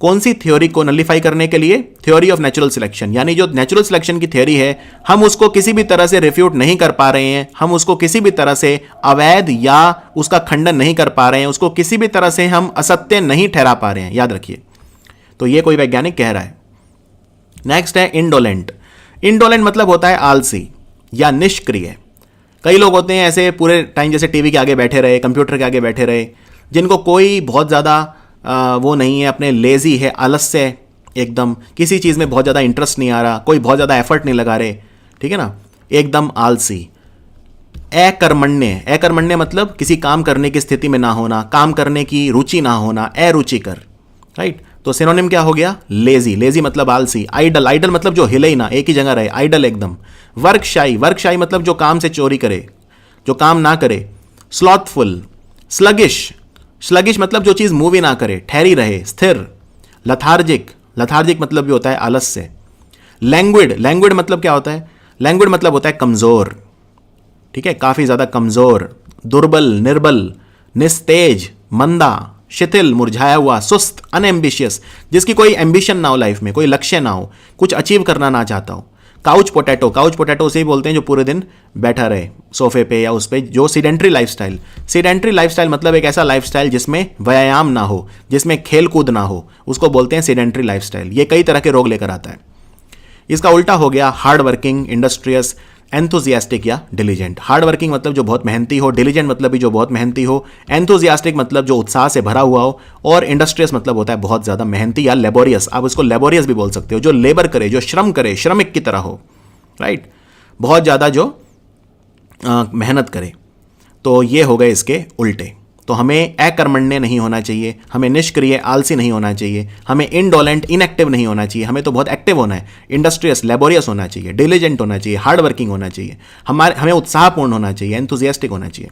कौन सी थ्योरी को नलिफाई करने के लिए? थ्योरी ऑफ नेचुरल सिलेक्शन, यानी जो नेचुरल सिलेक्शन की थ्योरी है, हम उसको किसी भी तरह से रिफ्यूट नहीं कर पा रहे हैं, हम उसको किसी भी तरह से अवैध या उसका खंडन नहीं कर पा रहे हैं, उसको किसी भी तरह से हम असत्य नहीं ठहरा पा रहे हैं, याद रखिए। तो ये कोई वैज्ञानिक कह रहा है। नेक्स्ट है इंडोलेंट। इंडोलेंट मतलब होता है आलसी या निष्क्रिय। कई लोग होते हैं ऐसे पूरे टाइम जैसे टीवी के आगे बैठे रहे, कंप्यूटर के आगे बैठे रहे, जिनको कोई बहुत ज़्यादा वो नहीं है, अपने लेजी है, आलस्य, एकदम किसी चीज़ में बहुत ज़्यादा इंटरेस्ट नहीं आ रहा, कोई बहुत ज़्यादा एफर्ट नहीं लगा रहे, ठीक है ना, एकदम आलसी। अकर्मण्य, अकर्मण्य मतलब किसी काम करने की स्थिति में ना होना, काम करने की रुचि ना होना, अरुचिकर, राइट। तो सिनोनिम क्या हो गया? लेजी, लेजी मतलब आलसी। आइडल, आइडल मतलब जो हिले ही ना, एक ही जगह रहे, आइडल एकदम। वर्कशाई, वर्कशाई मतलब जो काम से चोरी करे, जो काम ना करे। स्लॉथफुल, स्लगिश, स्लगिश मतलब जो चीज मूव ही ना करे, ठहरी रहे, स्थिर। लथार्जिक, लथार्जिक मतलब भी होता है आलस्य। लैंग्विड, लैंग्विड मतलब क्या होता है? लैंग्विड मतलब होता है कमजोर, ठीक है, काफी ज्यादा कमजोर, दुर्बल, निर्बल, निस्तेज, मंदा, शिथिल, मुरझाया हुआ, सुस्त, अनएम्बिशियस, जिसकी कोई एम्बिशन ना हो लाइफ में, कोई लक्ष्य ना हो, कुछ अचीव करना ना चाहता हो। काउच पोटैटो, काउच पोटैटो उसे ही बोलते हैं जो पूरे दिन बैठा रहे सोफे पे या उस पे, जो सीडेंट्री लाइफस्टाइल। सीडेंट्री लाइफस्टाइल मतलब एक ऐसा लाइफस्टाइल जिसमें व्यायाम ना हो, जिसमें खेल कूद ना हो, उसको बोलते हैं सीडेंट्री लाइफस्टाइल। ये कई तरह के रोग लेकर आता है। इसका उल्टा हो गया हार्ड वर्किंग, इंडस्ट्रियस, एंथुजियास्टिक या डिलीजेंट। हार्ड वर्किंग मतलब जो बहुत मेहनती हो, डिलीजेंट मतलब भी जो बहुत मेहनती हो, एंथुजियास्टिक मतलब जो उत्साह से भरा हुआ हो, और इंडस्ट्रियस मतलब होता है बहुत ज़्यादा मेहनती या लेबोरियस। आप उसको लेबोरियस भी बोल सकते हो, जो लेबर करे, जो श्रम करे, श्रमिक की तरह हो, राइट, बहुत ज़्यादा जो मेहनत करे। तो ये हो गए इसके उल्टे। तो हमें अकर्मण्य नहीं होना चाहिए, हमें निष्क्रिय आलसी नहीं होना चाहिए, हमें इनडोलेंट इनएक्टिव नहीं होना चाहिए, हमें तो बहुत एक्टिव होना है, इंडस्ट्रियस लेबोरियस होना चाहिए, डिलीजेंट होना चाहिए, हार्ड वर्किंग होना चाहिए, हमें उत्साहपूर्ण होना चाहिए, एंथुजियास्टिक होना चाहिए।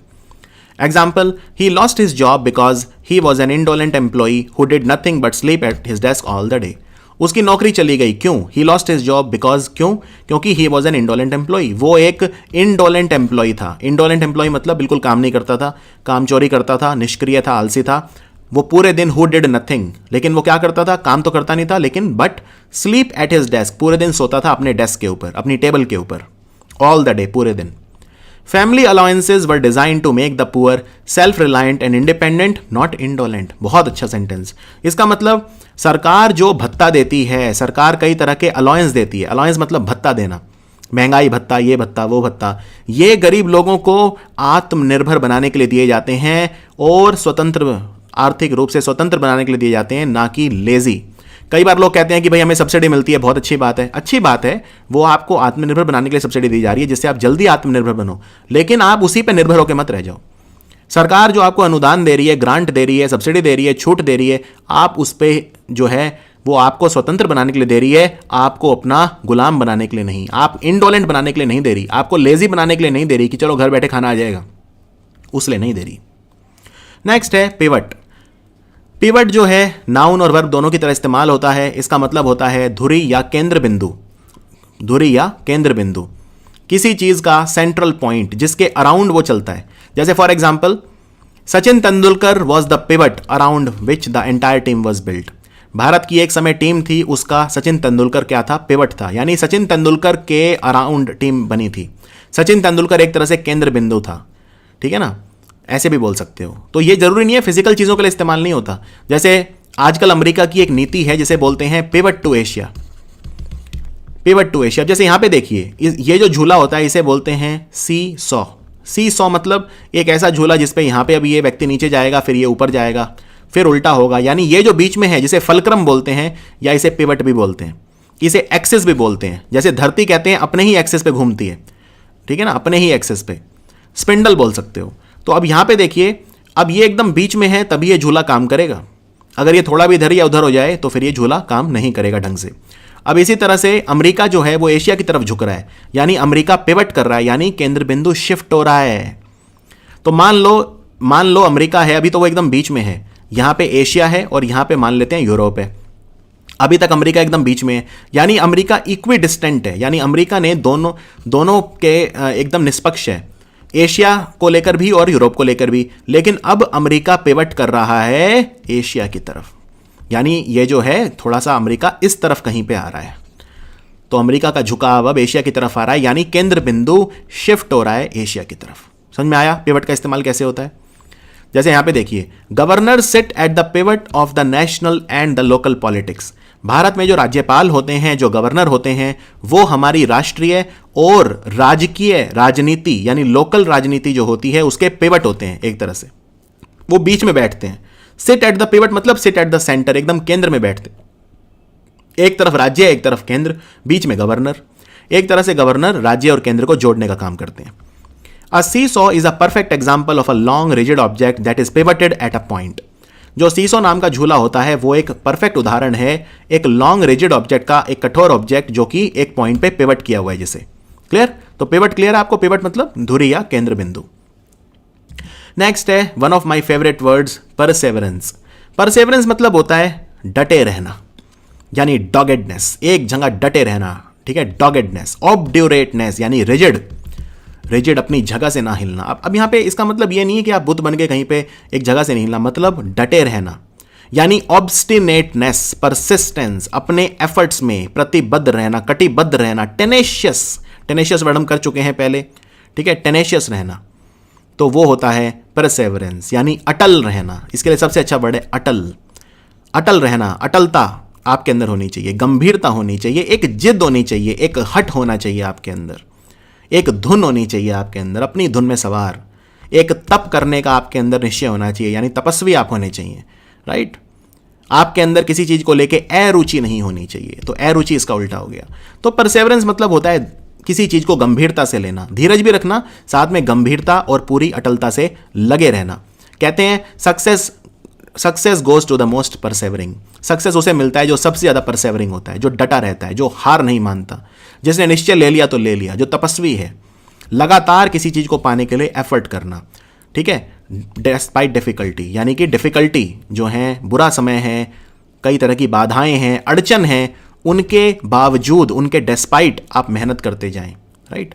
Example, he lost his job because he was an indolent employee who did nothing but sleep at his desk all the day. उसकी नौकरी चली गई, क्यों? He lost his job because, क्यों? क्योंकि he was an indolent employee, वो एक indolent employee था। इंडोलेंट एम्प्लॉय मतलब बिल्कुल काम नहीं करता था, काम चोरी करता था, निष्क्रिय था, आलसी था। वो पूरे दिन हु डिड नथिंग, लेकिन वो क्या करता था? काम तो करता नहीं था, लेकिन but sleep at his desk, पूरे दिन सोता था अपने डेस्क के ऊपर, अपनी टेबल के ऊपर, ऑल द डे, पूरे दिन। Family allowances were designed to make the poor self reliant and independent, not indolent. बहुत अच्छा सेंटेंस। इसका मतलब सरकार जो भत्ता देती है, सरकार कई तरह के अलाउंस देती है। अलाउंस मतलब भत्ता देना, महंगाई भत्ता, ये भत्ता, वो भत्ता। ये गरीब लोगों को आत्मनिर्भर बनाने के लिए दिए जाते हैं और स्वतंत्र, आर्थिक रूप से स्वतंत्र बनाने के लिए दिए जाते हैं, ना कि लेजी। कई बार लोग कहते हैं कि भाई हमें सब्सिडी मिलती है, बहुत अच्छी बात है, अच्छी बात है, वो आपको आत्मनिर्भर बनाने के लिए सब्सिडी दी जा रही है जिससे आप जल्दी आत्मनिर्भर बनो, लेकिन आप उसी पर निर्भर होकर मत रह जाओ। सरकार जो आपको अनुदान दे रही है, ग्रांट दे रही है, सब्सिडी दे रही है, छूट दे रही है, आप उस पर जो है वो आपको स्वतंत्र बनाने के लिए दे रही है, आपको अपना गुलाम बनाने के लिए नहीं, आप इंडोलेंट बनाने के लिए नहीं दे रही, आपको लेजी बनाने के लिए नहीं दे रही कि चलो घर बैठे खाना आ जाएगा, उसलिए नहीं दे रही। नेक्स्ट है पिवट। पिवट जो है नाउन और वर्ब दोनों की तरह इस्तेमाल होता है। इसका मतलब होता है धुरी या केंद्र बिंदु, धुरी या केंद्र बिंदु, किसी चीज का सेंट्रल पॉइंट जिसके अराउंड वो चलता है। जैसे for example, Sachin Tendulkar was the pivot around which the entire team was built. Bharat की एक समय टीम थी, उसका सचिन तेंदुलकर क्या था? पिवट था, यानी सचिन तेंदुलकर के अराउंड टीम बनी थी। सचिन तेंदुलकर एक तरह से केंद्र बिंदु था, ठीक है ना, ऐसे भी बोल सकते हो। तो ये जरूरी नहीं है फिजिकल चीजों के लिए इस्तेमाल नहीं होता। जैसे आजकल अमेरिका की एक नीति है जिसे बोलते हैं pivot to Asia, pivot to Asia. जैसे यहां पे देखिए, ये जो झूला होता है इसे बोलते हैं सी सॉ। सी सॉ मतलब एक ऐसा झूला जिसपे यहां पे अभी ये व्यक्ति नीचे जाएगा, फिर ये ऊपर जाएगा, फिर उल्टा होगा, यानी ये जो बीच में है जिसे फलक्रम बोलते हैं या इसे पिवट भी बोलते हैं, इसे एक्सिस भी बोलते हैं। जैसे धरती कहते हैं अपने ही एक्सिस पे घूमती है, ठीक है ना, अपने ही एक्सिस पे, स्पिंडल बोल सकते हो। तो अब यहां पे देखिए, अब ये एकदम बीच में है तभी ये झूला काम करेगा, अगर ये थोड़ा भी इधर या उधर हो जाए तो फिर ये झूला काम नहीं करेगा ढंग से। अब इसी तरह से अमेरिका जो है वो एशिया की तरफ झुक रहा है, यानी अमेरिका पिवट कर रहा है, यानी केंद्र बिंदु शिफ्ट हो रहा है। तो मान लो अमेरिका है, अभी तो वो एकदम बीच में है, यहां पे एशिया है और यहां पे मान लेते हैं यूरोप है। अभी तक अमेरिका एकदम बीच में है, यानी अमेरिका इक्वी डिस्टेंट है, यानी अमेरिका ने दोनों के एकदम निष्पक्ष है, एशिया को लेकर भी और यूरोप को लेकर भी। लेकिन अब अमेरिका पिवट कर रहा है एशिया की तरफ, यानी ये जो है थोड़ा सा अमेरिका इस तरफ कहीं पे आ रहा है। तो अमेरिका का झुकाव अब एशिया की तरफ आ रहा है, यानी केंद्र बिंदु शिफ्ट हो रहा है एशिया की तरफ। समझ में आया पिवट का इस्तेमाल कैसे होता है? जैसे यहां पे देखिए, governor sit at the pivot of the national and the local politics. Bharat में जो राज्यपाल होते हैं, जो गवर्नर होते हैं, वो हमारी राष्ट्रीय और राजकीय राजनीति यानी लोकल राजनीति जो होती है उसके पिवट होते हैं, एक तरह से वो बीच में बैठते हैं। सिट एट द पिवट मतलब सिट एट द सेंटर, एकदम केंद्र में बैठते, एक तरफ राज्य एक तरफ केंद्र, बीच में गवर्नर। एक तरह से गवर्नर राज्य और केंद्र को जोड़ने का काम करते हैं। A seesaw is a perfect example of a long rigid object that is pivoted at a point. जो सीसो नाम का झूला होता है वो एक परफेक्ट उदाहरण है एक लॉन्ग रिजिड ऑब्जेक्ट का, एक कठोर ऑब्जेक्ट जो कि एक पॉइंट पे पिवट किया हुआ है जिसे। क्लियर? तो पिवट क्लियर है आपको? पिवट मतलब धुरी या केंद्र बिंदु। नेक्स्ट है one of my favourite words, Perseverance. Perseverance मतलब होता है डटे रहना, यानी डॉगेडनेस, एक जगह डटे रहना, ठीक है, डॉगेडनेस। ऑब्ड्यूरेटनेस यानी रिजिड, रिजिड अपनी जगह से ना हिलना। अब यहां पे इसका मतलब ये नहीं है कि आप बुत बन के कहीं पे एक जगह से नहीं हिलना, मतलब डटे रहना, यानी ऑब्स्टिनेटनेस, परसिस्टेंस, अपने एफर्ट्स में प्रतिबद्ध रहना, कटिबद्ध रहना, टेनेशियस, टेनेशियस वर्ड हम कर चुके हैं पहले, ठीक है, टेनेशियस रहना, तो वो होता है परसेवरेंस, यानी अटल रहना। इसके लिए सबसे अच्छा वर्ड है अटल। अटल रहना, अटलता आपके अंदर होनी चाहिए, गंभीरता होनी चाहिए, एक जिद होनी चाहिए, एक हट होना चाहिए आपके अंदर, एक धुन होनी चाहिए आपके अंदर, अपनी धुन में सवार, एक तप करने का आपके अंदर निश्चय होना चाहिए, यानी तपस्वी आप होने चाहिए, राइट। आपके अंदर किसी चीज को लेके अरुचि नहीं होनी चाहिए, तो अरुचि इसका उल्टा हो गया। तो परसेवरेंस मतलब होता है किसी चीज को गंभीरता से लेना, धीरज भी रखना, साथ में गंभीरता और पूरी अटलता से लगे रहना। कहते हैं success goes to the most persevering. Success उसे मिलता है जो सबसे ज्यादा परसेवरिंग होता है, जो डटा रहता है, जो हार नहीं मानता, जिसने निश्चय ले लिया तो ले लिया, जो तपस्वी है। लगातार किसी चीज को पाने के लिए एफर्ट करना, ठीक है, डेस्पाइट डिफिकल्टी, यानी कि डिफिकल्टी जो है, बुरा समय है, कई तरह की बाधाएं हैं, अड़चन हैं, उनके बावजूद, उनके डेस्पाइट आप मेहनत करते जाएं, राइट।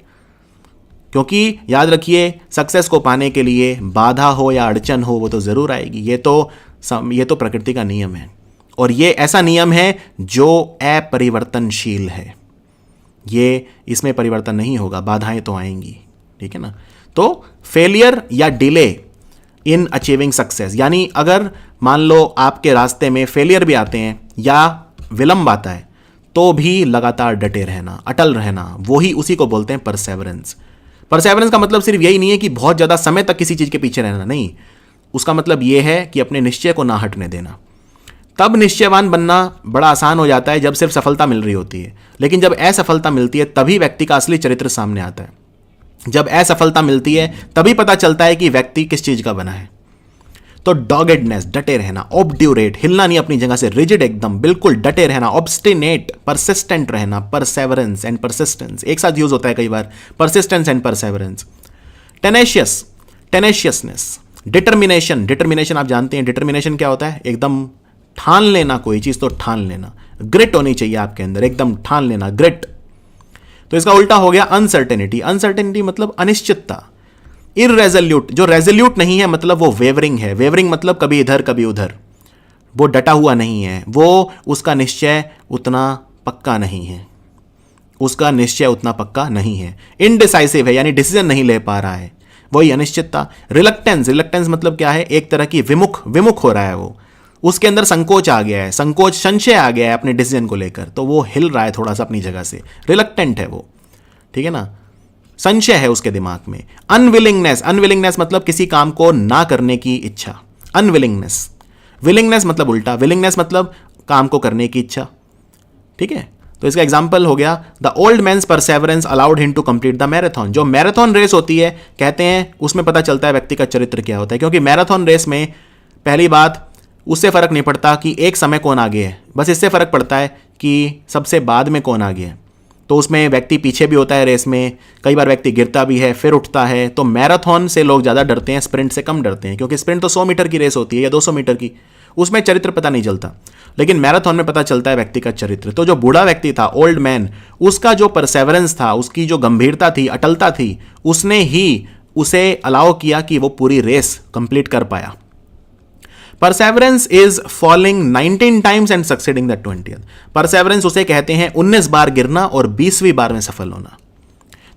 क्योंकि याद रखिए, सक्सेस को पाने के लिए बाधा हो या अड़चन हो, वो तो जरूर आएगी। ये तो प्रकृति का नियम है, और ये ऐसा नियम है जो अपरिवर्तनशील है। ये इसमें परिवर्तन नहीं होगा, बाधाएं तो आएंगी, ठीक है ना। तो फेलियर या डिले इन अचीविंग सक्सेस, यानी अगर मान लो आपके रास्ते में फेलियर भी आते हैं या विलंब आता है, तो भी लगातार डटे रहना, अटल रहना, वही उसी को बोलते हैं परसेवरेंस। परसेवरेंस का मतलब सिर्फ यही नहीं है कि बहुत ज्यादा समय तक किसी चीज के पीछे रहना, नहीं। उसका मतलब यह है कि अपने निश्चय को ना हटने देना। तब निश्चयवान बनना बड़ा आसान हो जाता है जब सिर्फ सफलता मिल रही होती है, लेकिन जब असफलता मिलती है तभी व्यक्ति का असली चरित्र सामने आता है। जब असफलता मिलती है तभी पता चलता है कि व्यक्ति किस चीज का बना है। तो डॉगेडनेस, डटे रहना, ऑब्ड्यूरेट, हिलना नहीं अपनी जगह से, रिजिड, एकदम बिल्कुल डटे रहना, ऑब्स्टिनेट, परसिस्टेंट रहना, परसेवरेंस एंड परसिस्टेंस एक साथ यूज होता है कई बार, persistence and perseverance. Tenacious, tenaciousness, determination, determination आप जानते हैं, डिटर्मिनेशन क्या होता है, एकदम ठान लेना, कोई चीज तो ठान लेना। ग्रिट होनी चाहिए आपके अंदर, एकदम ठान लेना, ग्रिट। तो इसका उल्टा हो गया अनसर्टेनिटी। अनसर्टेनिटी मतलब अनिश्चितता। इररेजोल्यूट, जो रेजोल्यूट नहीं है मतलब वो वेवरिंग है। वेवरिंग मतलब कभी इधर कभी उधर, वो डटा हुआ नहीं है, वो उसका निश्चय उतना पक्का नहीं है, उसका निश्चय उतना पक्का नहीं है। इनडिसाइसिव है, यानी डिसीजन नहीं ले पा रहा है, वही अनिश्चितता। रिलक्टेंस, रिलक्टेंस मतलब क्या है, एक तरह की विमुख हो रहा है, वो उसके अंदर संकोच आ गया है, संकोच, संशय आ गया है अपने डिसीजन को लेकर, तो वो हिल रहा है थोड़ा सा अपनी जगह से, रिलक्टेंट है वो, ठीक है ना, संशय है उसके दिमाग में। अनविलिंगनेस, अनविलिंगनेस मतलब किसी काम को ना करने की इच्छा, अनविलिंगनेस। विलिंगनेस मतलब उल्टा, विलिंगनेस मतलब काम को करने की इच्छा, ठीक है। तो इसका एग्जांपल हो गया, the old man's perseverance allowed him to complete the marathon. जो मैराथन रेस होती है, कहते हैं उसमें पता चलता है व्यक्ति का चरित्र क्या होता है, क्योंकि मैराथन रेस में पहली बात उससे फर्क नहीं पड़ता कि एक समय कौन आगे है, बस इससे फर्क पड़ता है कि सबसे बाद में कौन आगे है। तो उसमें व्यक्ति पीछे भी होता है रेस में, कई बार व्यक्ति गिरता भी है फिर उठता है। तो मैराथन से लोग ज़्यादा डरते हैं, स्प्रिंट से कम डरते हैं, क्योंकि स्प्रिंट तो 100 मीटर की रेस होती है या 200 मीटर की, उसमें चरित्र पता नहीं चलता, लेकिन मैराथन में पता चलता है व्यक्ति का चरित्र। तो जो बूढ़ा व्यक्ति था, ओल्ड मैन, उसका जो परसेवरेंस था, उसकी जो गंभीरता थी, अटलता थी, उसने ही उसे अलाउ किया कि वो पूरी रेस कंप्लीट कर पाया। Perseverance is falling 19 times and succeeding the 20th। Perseverance उसे कहते हैं 19 बार गिरना और 20वीं बार में सफल होना।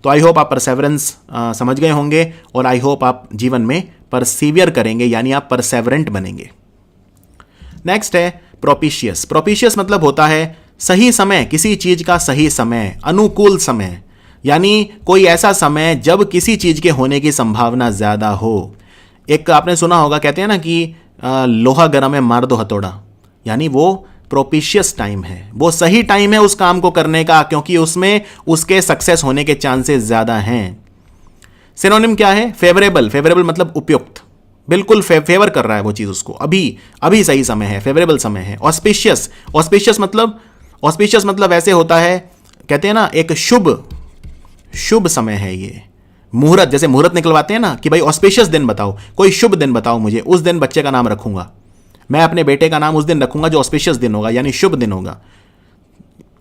तो आई होप आप परसेवरेंस समझ गए होंगे, और आई होप आप जीवन में परसीवियर करेंगे, यानी आप परसेवरेंट बनेंगे। नेक्स्ट है प्रोपिशियस। प्रोपिशियस मतलब होता है सही समय, किसी चीज का सही समय, अनुकूल समय, यानी कोई ऐसा समय जब किसी चीज के होने की संभावना ज्यादा हो। एक आपने सुना होगा, कहते हैं ना कि लोहा गर्म है मार दो हथौड़ा, यानी वो प्रोपिशियस टाइम है, वो सही टाइम है उस काम को करने का, क्योंकि उसमें उसके सक्सेस होने के चांसेस ज्यादा हैं। सिनोनिम क्या है, फेवरेबल। फेवरेबल मतलब उपयुक्त, बिल्कुल फेवर कर रहा है वो चीज उसको, अभी सही समय है, फेवरेबल समय है। ऑस्पिशियस, ऑस्पिशियस मतलब ऐसे होता है, कहते हैं ना एक शुभ समय है ये। मुहूर्त, जैसे मुहूर्त निकलवाते हैं ना कि भाई ऑस्पिशियस दिन बताओ, कोई शुभ दिन बताओ मुझे, उस दिन बच्चे का नाम रखूंगा, मैं अपने बेटे का नाम उस दिन रखूंगा जो ऑस्पिशियस दिन होगा, यानी शुभ दिन होगा।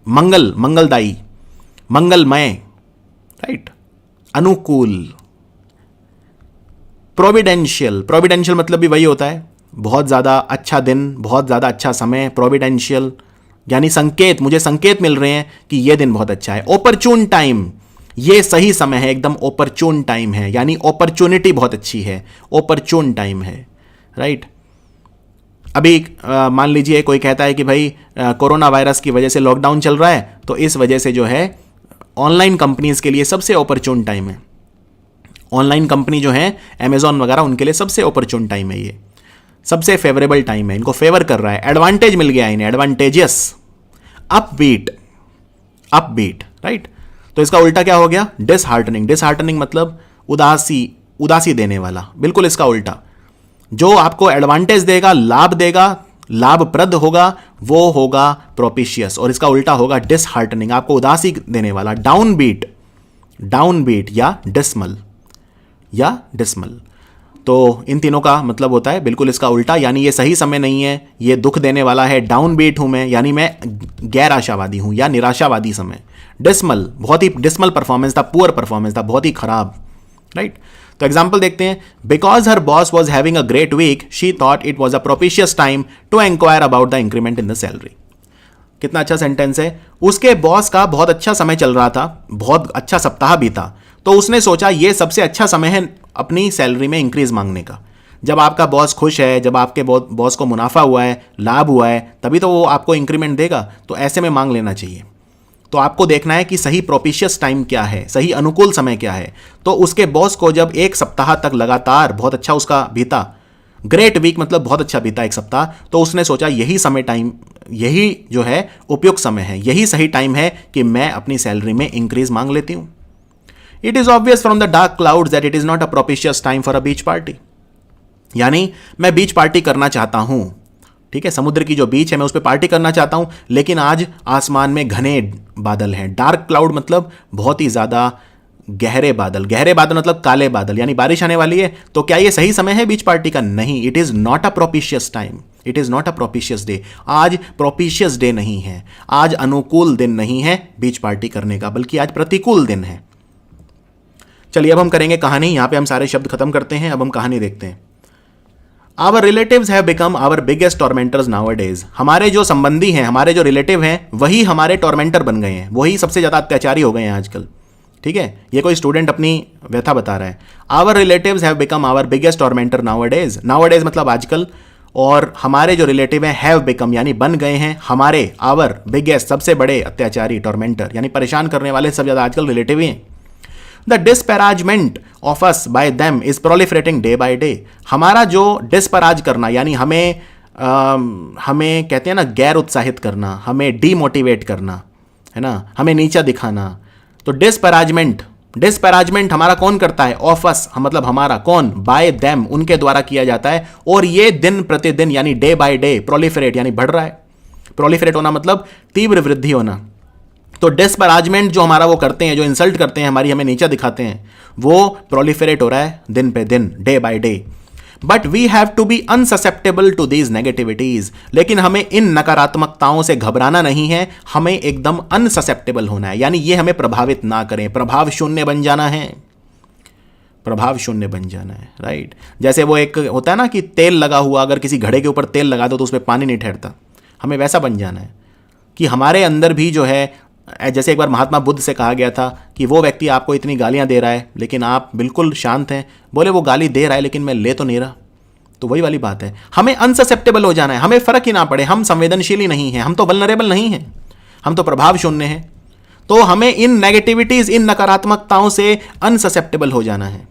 मंगलदायी, मंगलमय, राइट, अनुकूल। प्रोविडेंशियल, प्रोविडेंशियल मतलब भी वही होता है, बहुत ज्यादा अच्छा दिन, बहुत ज्यादा अच्छा समय। प्रोविडेंशियल यानी संकेत, मुझे संकेत मिल रहे हैं कि यह दिन बहुत अच्छा है। ओपरचून टाइम, ये सही समय है, एकदम ओपरचून टाइम है, यानी अपॉर्चुनिटी बहुत अच्छी है, ओपरचून टाइम है, राइट। अभी मान लीजिए कोई कहता है कि भाई कोरोना वायरस की वजह से लॉकडाउन चल रहा है, तो इस वजह से जो है ऑनलाइन कंपनीज के लिए सबसे अपॉर्चुन टाइम है। ऑनलाइन कंपनी जो है अमेजॉन वगैरह, उनके लिए सबसे अपॉर्चुन टाइम है, ये सबसे फेवरेबल टाइम है, इनको फेवर कर रहा है, एडवांटेज मिल गया इन्हें, एडवांटेजियस, अपबीट, अपबीट, राइट। तो इसका उल्टा क्या हो गया? डिसहार्टनिंग। डिसहार्टनिंग मतलब उदासी देने वाला, बिल्कुल इसका उल्टा। जो आपको एडवांटेज देगा, लाभ देगा, लाभप्रद होगा, वो होगा प्रोपिशियस, और इसका उल्टा होगा डिसहार्टनिंग, आपको उदासी देने वाला, डाउनबीट, डाउनबीट या डिसमल, या डिसमल। तो इन तीनों का मतलब होता है बिल्कुल इसका उल्टा, यानी ये सही समय नहीं है, ये दुख देने वाला है, डाउनबीट हूं मैं, यानी मैं गैर आशावादी हूं या निराशावादी समय। डिसमल, बहुत ही डिसमल परफॉर्मेंस था, पुअर परफॉर्मेंस था, बहुत ही खराब, राइट। तो एग्जाम्पल देखते हैं। Because her boss was having a great week, she thought it was a propitious time to inquire about the increment in the salary. कितना अच्छा सेंटेंस है। उसके बॉस का बहुत अच्छा समय चल रहा था, बहुत अच्छा सप्ताह भी था, तो उसने सोचा ये सबसे अच्छा समय है अपनी सैलरी में इंक्रीज मांगने का। जब आपका बॉस खुश है, जब आपके बॉस को मुनाफा हुआ है, लाभ हुआ है, तभी तो वो आपको इंक्रीमेंट देगा, तो ऐसे में मांग लेना चाहिए। तो आपको देखना है कि सही प्रोपिशियस टाइम क्या है, सही अनुकूल समय क्या है। तो उसके बॉस को जब एक सप्ताह तक लगातार बहुत अच्छा उसका बीता, ग्रेट वीक मतलब बहुत अच्छा बीता एक सप्ताह, तो उसने सोचा यही समय टाइम, यही जो है उपयुक्त समय है, यही सही टाइम है कि मैं अपनी सैलरी में इंक्रीज मांग लेती हूं। It is obvious from the dark clouds that it is not a propitious time for a beach party. यानी मैं बीच पार्टी करना चाहता हूं, ठीक है, समुद्र की जो बीच है मैं उस पर पार्टी करना चाहता हूं, लेकिन आज आसमान में घने बादल हैं। डार्क क्लाउड मतलब बहुत ही ज्यादा गहरे बादल, गहरे बादल मतलब काले बादल, यानी बारिश आने वाली है। तो क्या ये सही समय है बीच पार्टी का? नहीं, it is not a propitious time, it is not a propitious day. आज प्रोपिशियस डे नहीं है, आज अनुकूल दिन नहीं है बीच पार्टी करने का, बल्कि आज प्रतिकूल दिन है। चलिए अब हम करेंगे कहानी। यहां पे हम सारे शब्द खत्म करते हैं, अब हम कहानी देखते हैं। Our relatives have become our biggest tormentors nowadays. हमारे जो संबंधी हैं, हमारे जो रिलेटिव हैं, वही हमारे टॉर्मेंटर बन गए हैं, वही सबसे ज़्यादा अत्याचारी हो गए हैं आजकल, ठीक है। ये कोई स्टूडेंट अपनी व्यथा बता रहा है। Our relatives have become our biggest tormentor nowadays. Nowadays मतलब आजकल, और हमारे जो रिलेटिव हैं have become यानी बन गए हैं हमारे, our biggest सबसे बड़े अत्याचारी, टॉर्मेंटर यानी परेशान करने वाले सब ज़्यादा आजकल रिलेटिव ही हैं। The disparagement of us by them is proliferating day by day. हमारा जो डिस्पराज करना यानी हमें कहते हैं ना गैर उत्साहित करना, हमें डीमोटिवेट करना, है ना, हमें नीचा दिखाना। तो डिस्पराजमेंट हमारा कौन करता है? ऑफ अस मतलब हमारा, कौन? बाय देम उनके द्वारा किया जाता है, और ये दिन प्रतिदिन यानी डे बाय डे प्रोलिफरेट यानी बढ़ रहा है। प्रोलिफरेट होना मतलब तीव्र वृद्धि होना। तो डिस्पराजमेंट जो हमारा वो करते हैं, जो इंसल्ट करते हैं हमारी, हमें नीचा दिखाते हैं, वो प्रोलिफरेट हो रहा है दिन पे दिन, day by day. But we have to be unsusceptible to these negativities. लेकिन हमें इन नकारात्मकताओं से घबराना नहीं है, हमें एकदम अनससेप्टेबल होना है, यानी ये हमें प्रभावित ना करें, प्रभाव शून्य बन जाना है, प्रभाव शून्य बन जाना है, राइट। जैसे वो एक होता है ना कि तेल लगा हुआ, अगर किसी घड़े के ऊपर तेल लगा दो तो उसमें पानी नहीं ठहरता, हमें वैसा बन जाना है कि हमारे अंदर भी जो है, जैसे एक बार महात्मा बुद्ध से कहा गया था कि वो व्यक्ति आपको इतनी गालियां दे रहा है लेकिन आप बिल्कुल शांत हैं, बोले वो गाली दे रहा है लेकिन मैं ले तो नहीं रहा। तो वही वाली बात है, हमें अनससेप्टेबल हो जाना है, हमें फर्क ही ना पड़े, हम संवेदनशील ही नहीं हैं, हम तो वल्नरेबल नहीं हैं, हम तो प्रभाव शून्य हैं। तो हमें इन नेगेटिविटीज, इन नकारात्मकताओं से अनससेप्टेबल हो जाना है,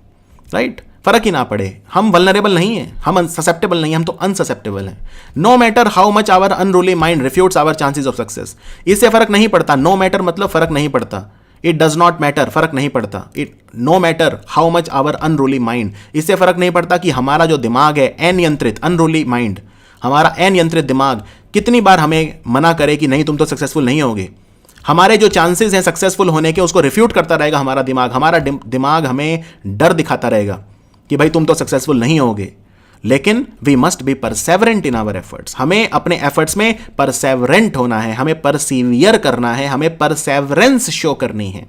राइट। फर्क ही ना पड़े, हम वल्नरेबल नहीं हैं, हम ससेप्टेबल नहीं, हम तो अनससेप्टेबल हैं। No matter how much our unruly mind refutes our chances of success. इससे फर्क नहीं पड़ता। नो मैटर मतलब फर्क नहीं पड़ता, इट डज नॉट मैटर, फर्क नहीं पड़ता। It no matter how much our unruly mind, इससे फर्क नहीं पड़ता कि हमारा जो दिमाग है अनियंत्रित, अनरूली माइंड, हमारा अनियंत्रित दिमाग कितनी बार हमें मना करे कि नहीं तुम तो सक्सेसफुल नहीं होगे। हमारे जो चांसेस हैं सक्सेसफुल होने के उसको रिफ्यूट करता रहेगा हमारा दिमाग। हमारा दिमाग हमें डर दिखाता रहेगा कि भाई तुम तो सक्सेसफुल नहीं होगे। लेकिन we must be perseverant in our efforts, हमें अपने एफर्ट्स में परसेवरेंट होना है, हमें परसीवियर करना है, हमें परसेवरेंस शो करनी है,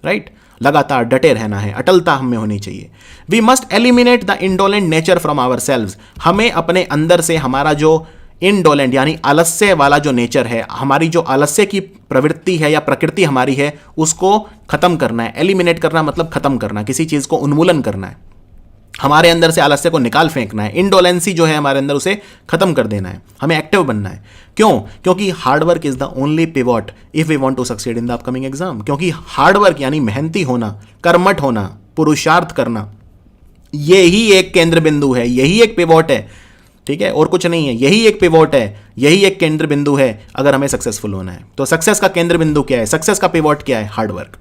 राइट। लगातार डटे रहना है, अटलता हमें होनी चाहिए। We must eliminate the indolent nature from our selves, हमें अपने अंदर से हमारा जो इनडोलेंट यानी आलस्य वाला जो नेचर है, हमारी जो आलस्य की प्रवृत्ति है या प्रकृति हमारी है, उसको खत्म करना है। एलिमिनेट करना मतलब खत्म करना, किसी चीज को उन्मूलन करना है। हमारे अंदर से आलस्य को निकाल फेंकना है, इंडोलेंसी जो है हमारे अंदर उसे खत्म कर देना है, हमें एक्टिव बनना है। क्यों? क्योंकि hard work is the only pivot if we want to succeed in the upcoming exam. क्योंकि हार्डवर्क यानी मेहनती होना, कर्मठ होना, पुरुषार्थ करना, यही एक केंद्र बिंदु है, यही एक पिवॉट है, ठीक है, और कुछ नहीं है, यही एक पिवॉट है, यही एक केंद्र बिंदु है अगर हमें सक्सेसफुल होना है। तो सक्सेस का केंद्र बिंदु क्या है, सक्सेस का पिवॉट क्या है? Hard work.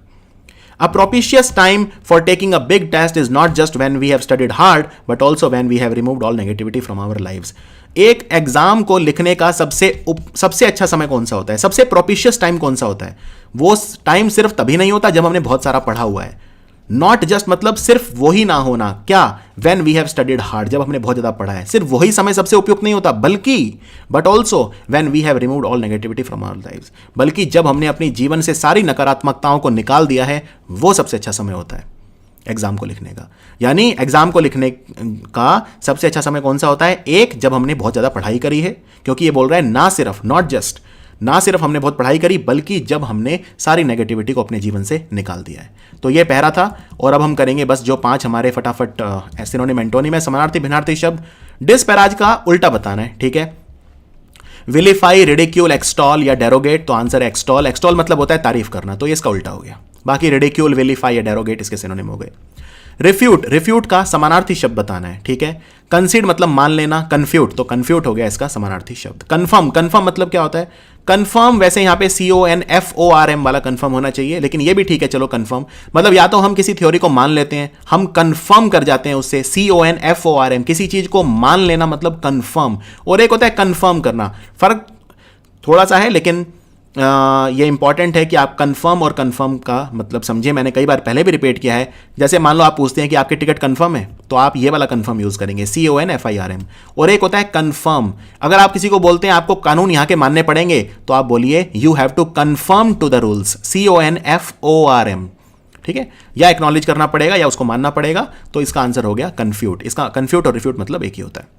A propitious time for taking a big test is not just when we have studied hard, but also when we have removed all negativity from our lives. एक exam को लिखने का सबसे अच्छा समय कौन सा होता है, सबसे प्रोपिशियस टाइम कौन सा होता है? वो टाइम सिर्फ तभी नहीं होता जब हमने बहुत सारा पढ़ा हुआ है। नॉट जस्ट मतलब सिर्फ वही ना होना, क्या? When we have studied hard, जब हमने बहुत ज्यादा पढ़ा है, सिर्फ वही समय सबसे उपयुक्त नहीं होता, बल्कि but also when we have removed all negativity from our lives, बल्कि जब हमने अपनी जीवन से सारी नकारात्मकताओं को निकाल दिया है, वो सबसे अच्छा समय होता है एग्जाम को लिखने का। यानी एग्जाम को लिखने का सबसे अच्छा समय कौन सा होता है? एक, जब हमने बहुत ज्यादा पढ़ाई करी है, क्योंकि ये बोल रहा है ना सिर्फ, नॉट जस्ट, ना सिर्फ हमने बहुत पढ़ाई करी, बल्कि जब हमने सारी नेगेटिविटी को अपने जीवन से निकाल दिया है। तो ये पहला था। और अब हम करेंगे बस जो 5 हमारे फटाफट सिनोनिम एंटोनिम है, समानार्थी भिन्नार्थी शब्द। डिस्पैराज का उल्टा बताना है, ठीक है। विलिफाई, रिडिक्यूल, एक्सटॉल या डेरोगेट, तो आंसर है एक्सटॉल। एक्सटॉल मतलब होता है तारीफ करना, तो ये इसका उल्टा हो गया। बाकी रिडिक्यूल, विलिफाई या डेरोगेट इसके सिनोनिम हो गए। रिफ्यूट, रिफ्यूट का समानार्थी शब्द बताना है, ठीक है। कंसीड मतलब मान लेना, कन्फ्यूट, तो कन्फ्यूट हो गया इसका समानार्थी शब्द। कन्फर्म, कन्फर्म मतलब क्या होता है? कन्फर्म वैसे यहां पे CONFORM वाला कन्फर्म होना चाहिए, लेकिन ये भी ठीक है, चलो कन्फर्म मतलब या तो हम किसी थ्योरी को मान लेते हैं, हम कन्फर्म कर जाते हैं उससे, CONFORM, किसी चीज को मान लेना मतलब कन्फर्म, और एक होता है कन्फर्म करना। फर्क थोड़ा सा है, लेकिन ये इंपॉर्टेंट है कि आप कंफर्म और कंफर्म का मतलब समझिए। मैंने कई बार पहले भी रिपीट किया है। जैसे मान लो आप पूछते हैं कि आपकी टिकट कंफर्म है, तो आप ये वाला कंफर्म यूज करेंगे, CONFIRM। और एक होता है कंफर्म, अगर आप किसी को बोलते हैं आपको कानून यहाँ के मानने पड़ेंगे, तो आप बोलिए you have to conform to the rules, CONFORM, ठीक है। या एक्नॉलेज करना पड़ेगा या उसको मानना पड़ेगा, तो इसका आंसर हो गया कन्फ्यूट। इसका कन्फ्यूट और रिफ्यूट मतलब एक ही होता है।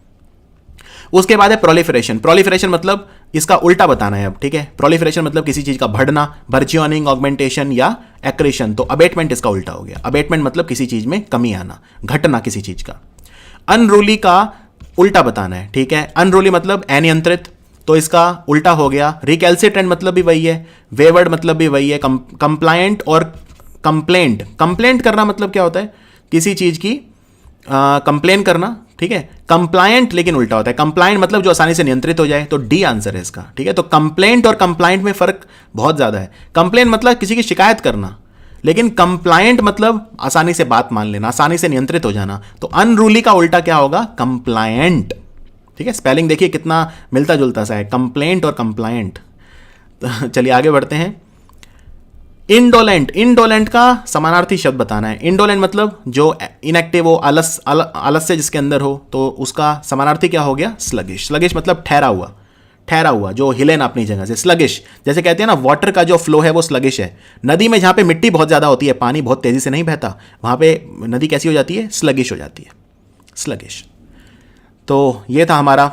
उसके बाद है प्रोलिफरेशन। प्रोलिफरेशन मतलब इसका उल्टा बताना है अब, ठीक है। प्रोलिफरेशन मतलब किसी चीज का बढ़ना, बर्जियोनिंग, ऑगमेंटेशन या एक्रेशन, तो अबेटमेंट इसका उल्टा हो गया। अबेटमेंट मतलब किसी चीज में कमी आना, घटना किसी चीज का। अनरूली का उल्टा बताना है, ठीक है। अनरूली मतलब अनियंत्रित, तो इसका उल्टा हो गया। रिकैल्सिट्रेंट मतलब भी वही है, वेवर्ड मतलब भी वही है। कंप्लायंट और कंप्लेंट, कंप्लेंट करना मतलब क्या होता है? किसी चीज की कंप्लेन करना, ठीक है। कंप्लायंट लेकिन उल्टा होता है। कंप्लायंट मतलब जो आसानी से नियंत्रित हो जाए, तो डी आंसर है इसका, ठीक है। तो कंप्लेंट और कंप्लायंट में फर्क बहुत ज्यादा है। कंप्लेन मतलब किसी की शिकायत करना, लेकिन कंप्लायंट मतलब आसानी से बात मान लेना, आसानी से नियंत्रित हो जाना। तो अनरूली का उल्टा क्या होगा? कंप्लायंट, ठीक है। स्पेलिंग देखिए कितना मिलता जुलता सा है, कंप्लेंट और कंप्लायंट। तो चलिए आगे बढ़ते हैं। इंडोलेंट, इंडोलेंट का समानार्थी शब्द बताना है। इंडोलेंट मतलब जो इनएक्टिव हो, आलस्य जिसके अंदर हो, तो उसका समानार्थी क्या हो गया? स्लगिश। स्लगिश मतलब ठहरा हुआ, ठहरा हुआ, जो हिले ना अपनी जगह से। स्लगिश जैसे कहते हैं ना, वाटर का जो फ्लो है वो स्लगिश है। नदी में जहां पे मिट्टी बहुत ज्यादा होती है, पानी बहुत तेजी से नहीं बहता, वहां पे नदी कैसी हो जाती है? स्लगिश हो जाती है, स्लगिश। तो ये था हमारा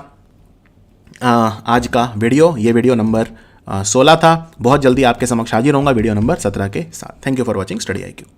आज का वीडियो। ये वीडियो नंबर 16 था। बहुत जल्दी आपके समक्ष हाजिर होऊंगा वीडियो नंबर 17 के साथ। Thank you for watching study IQ।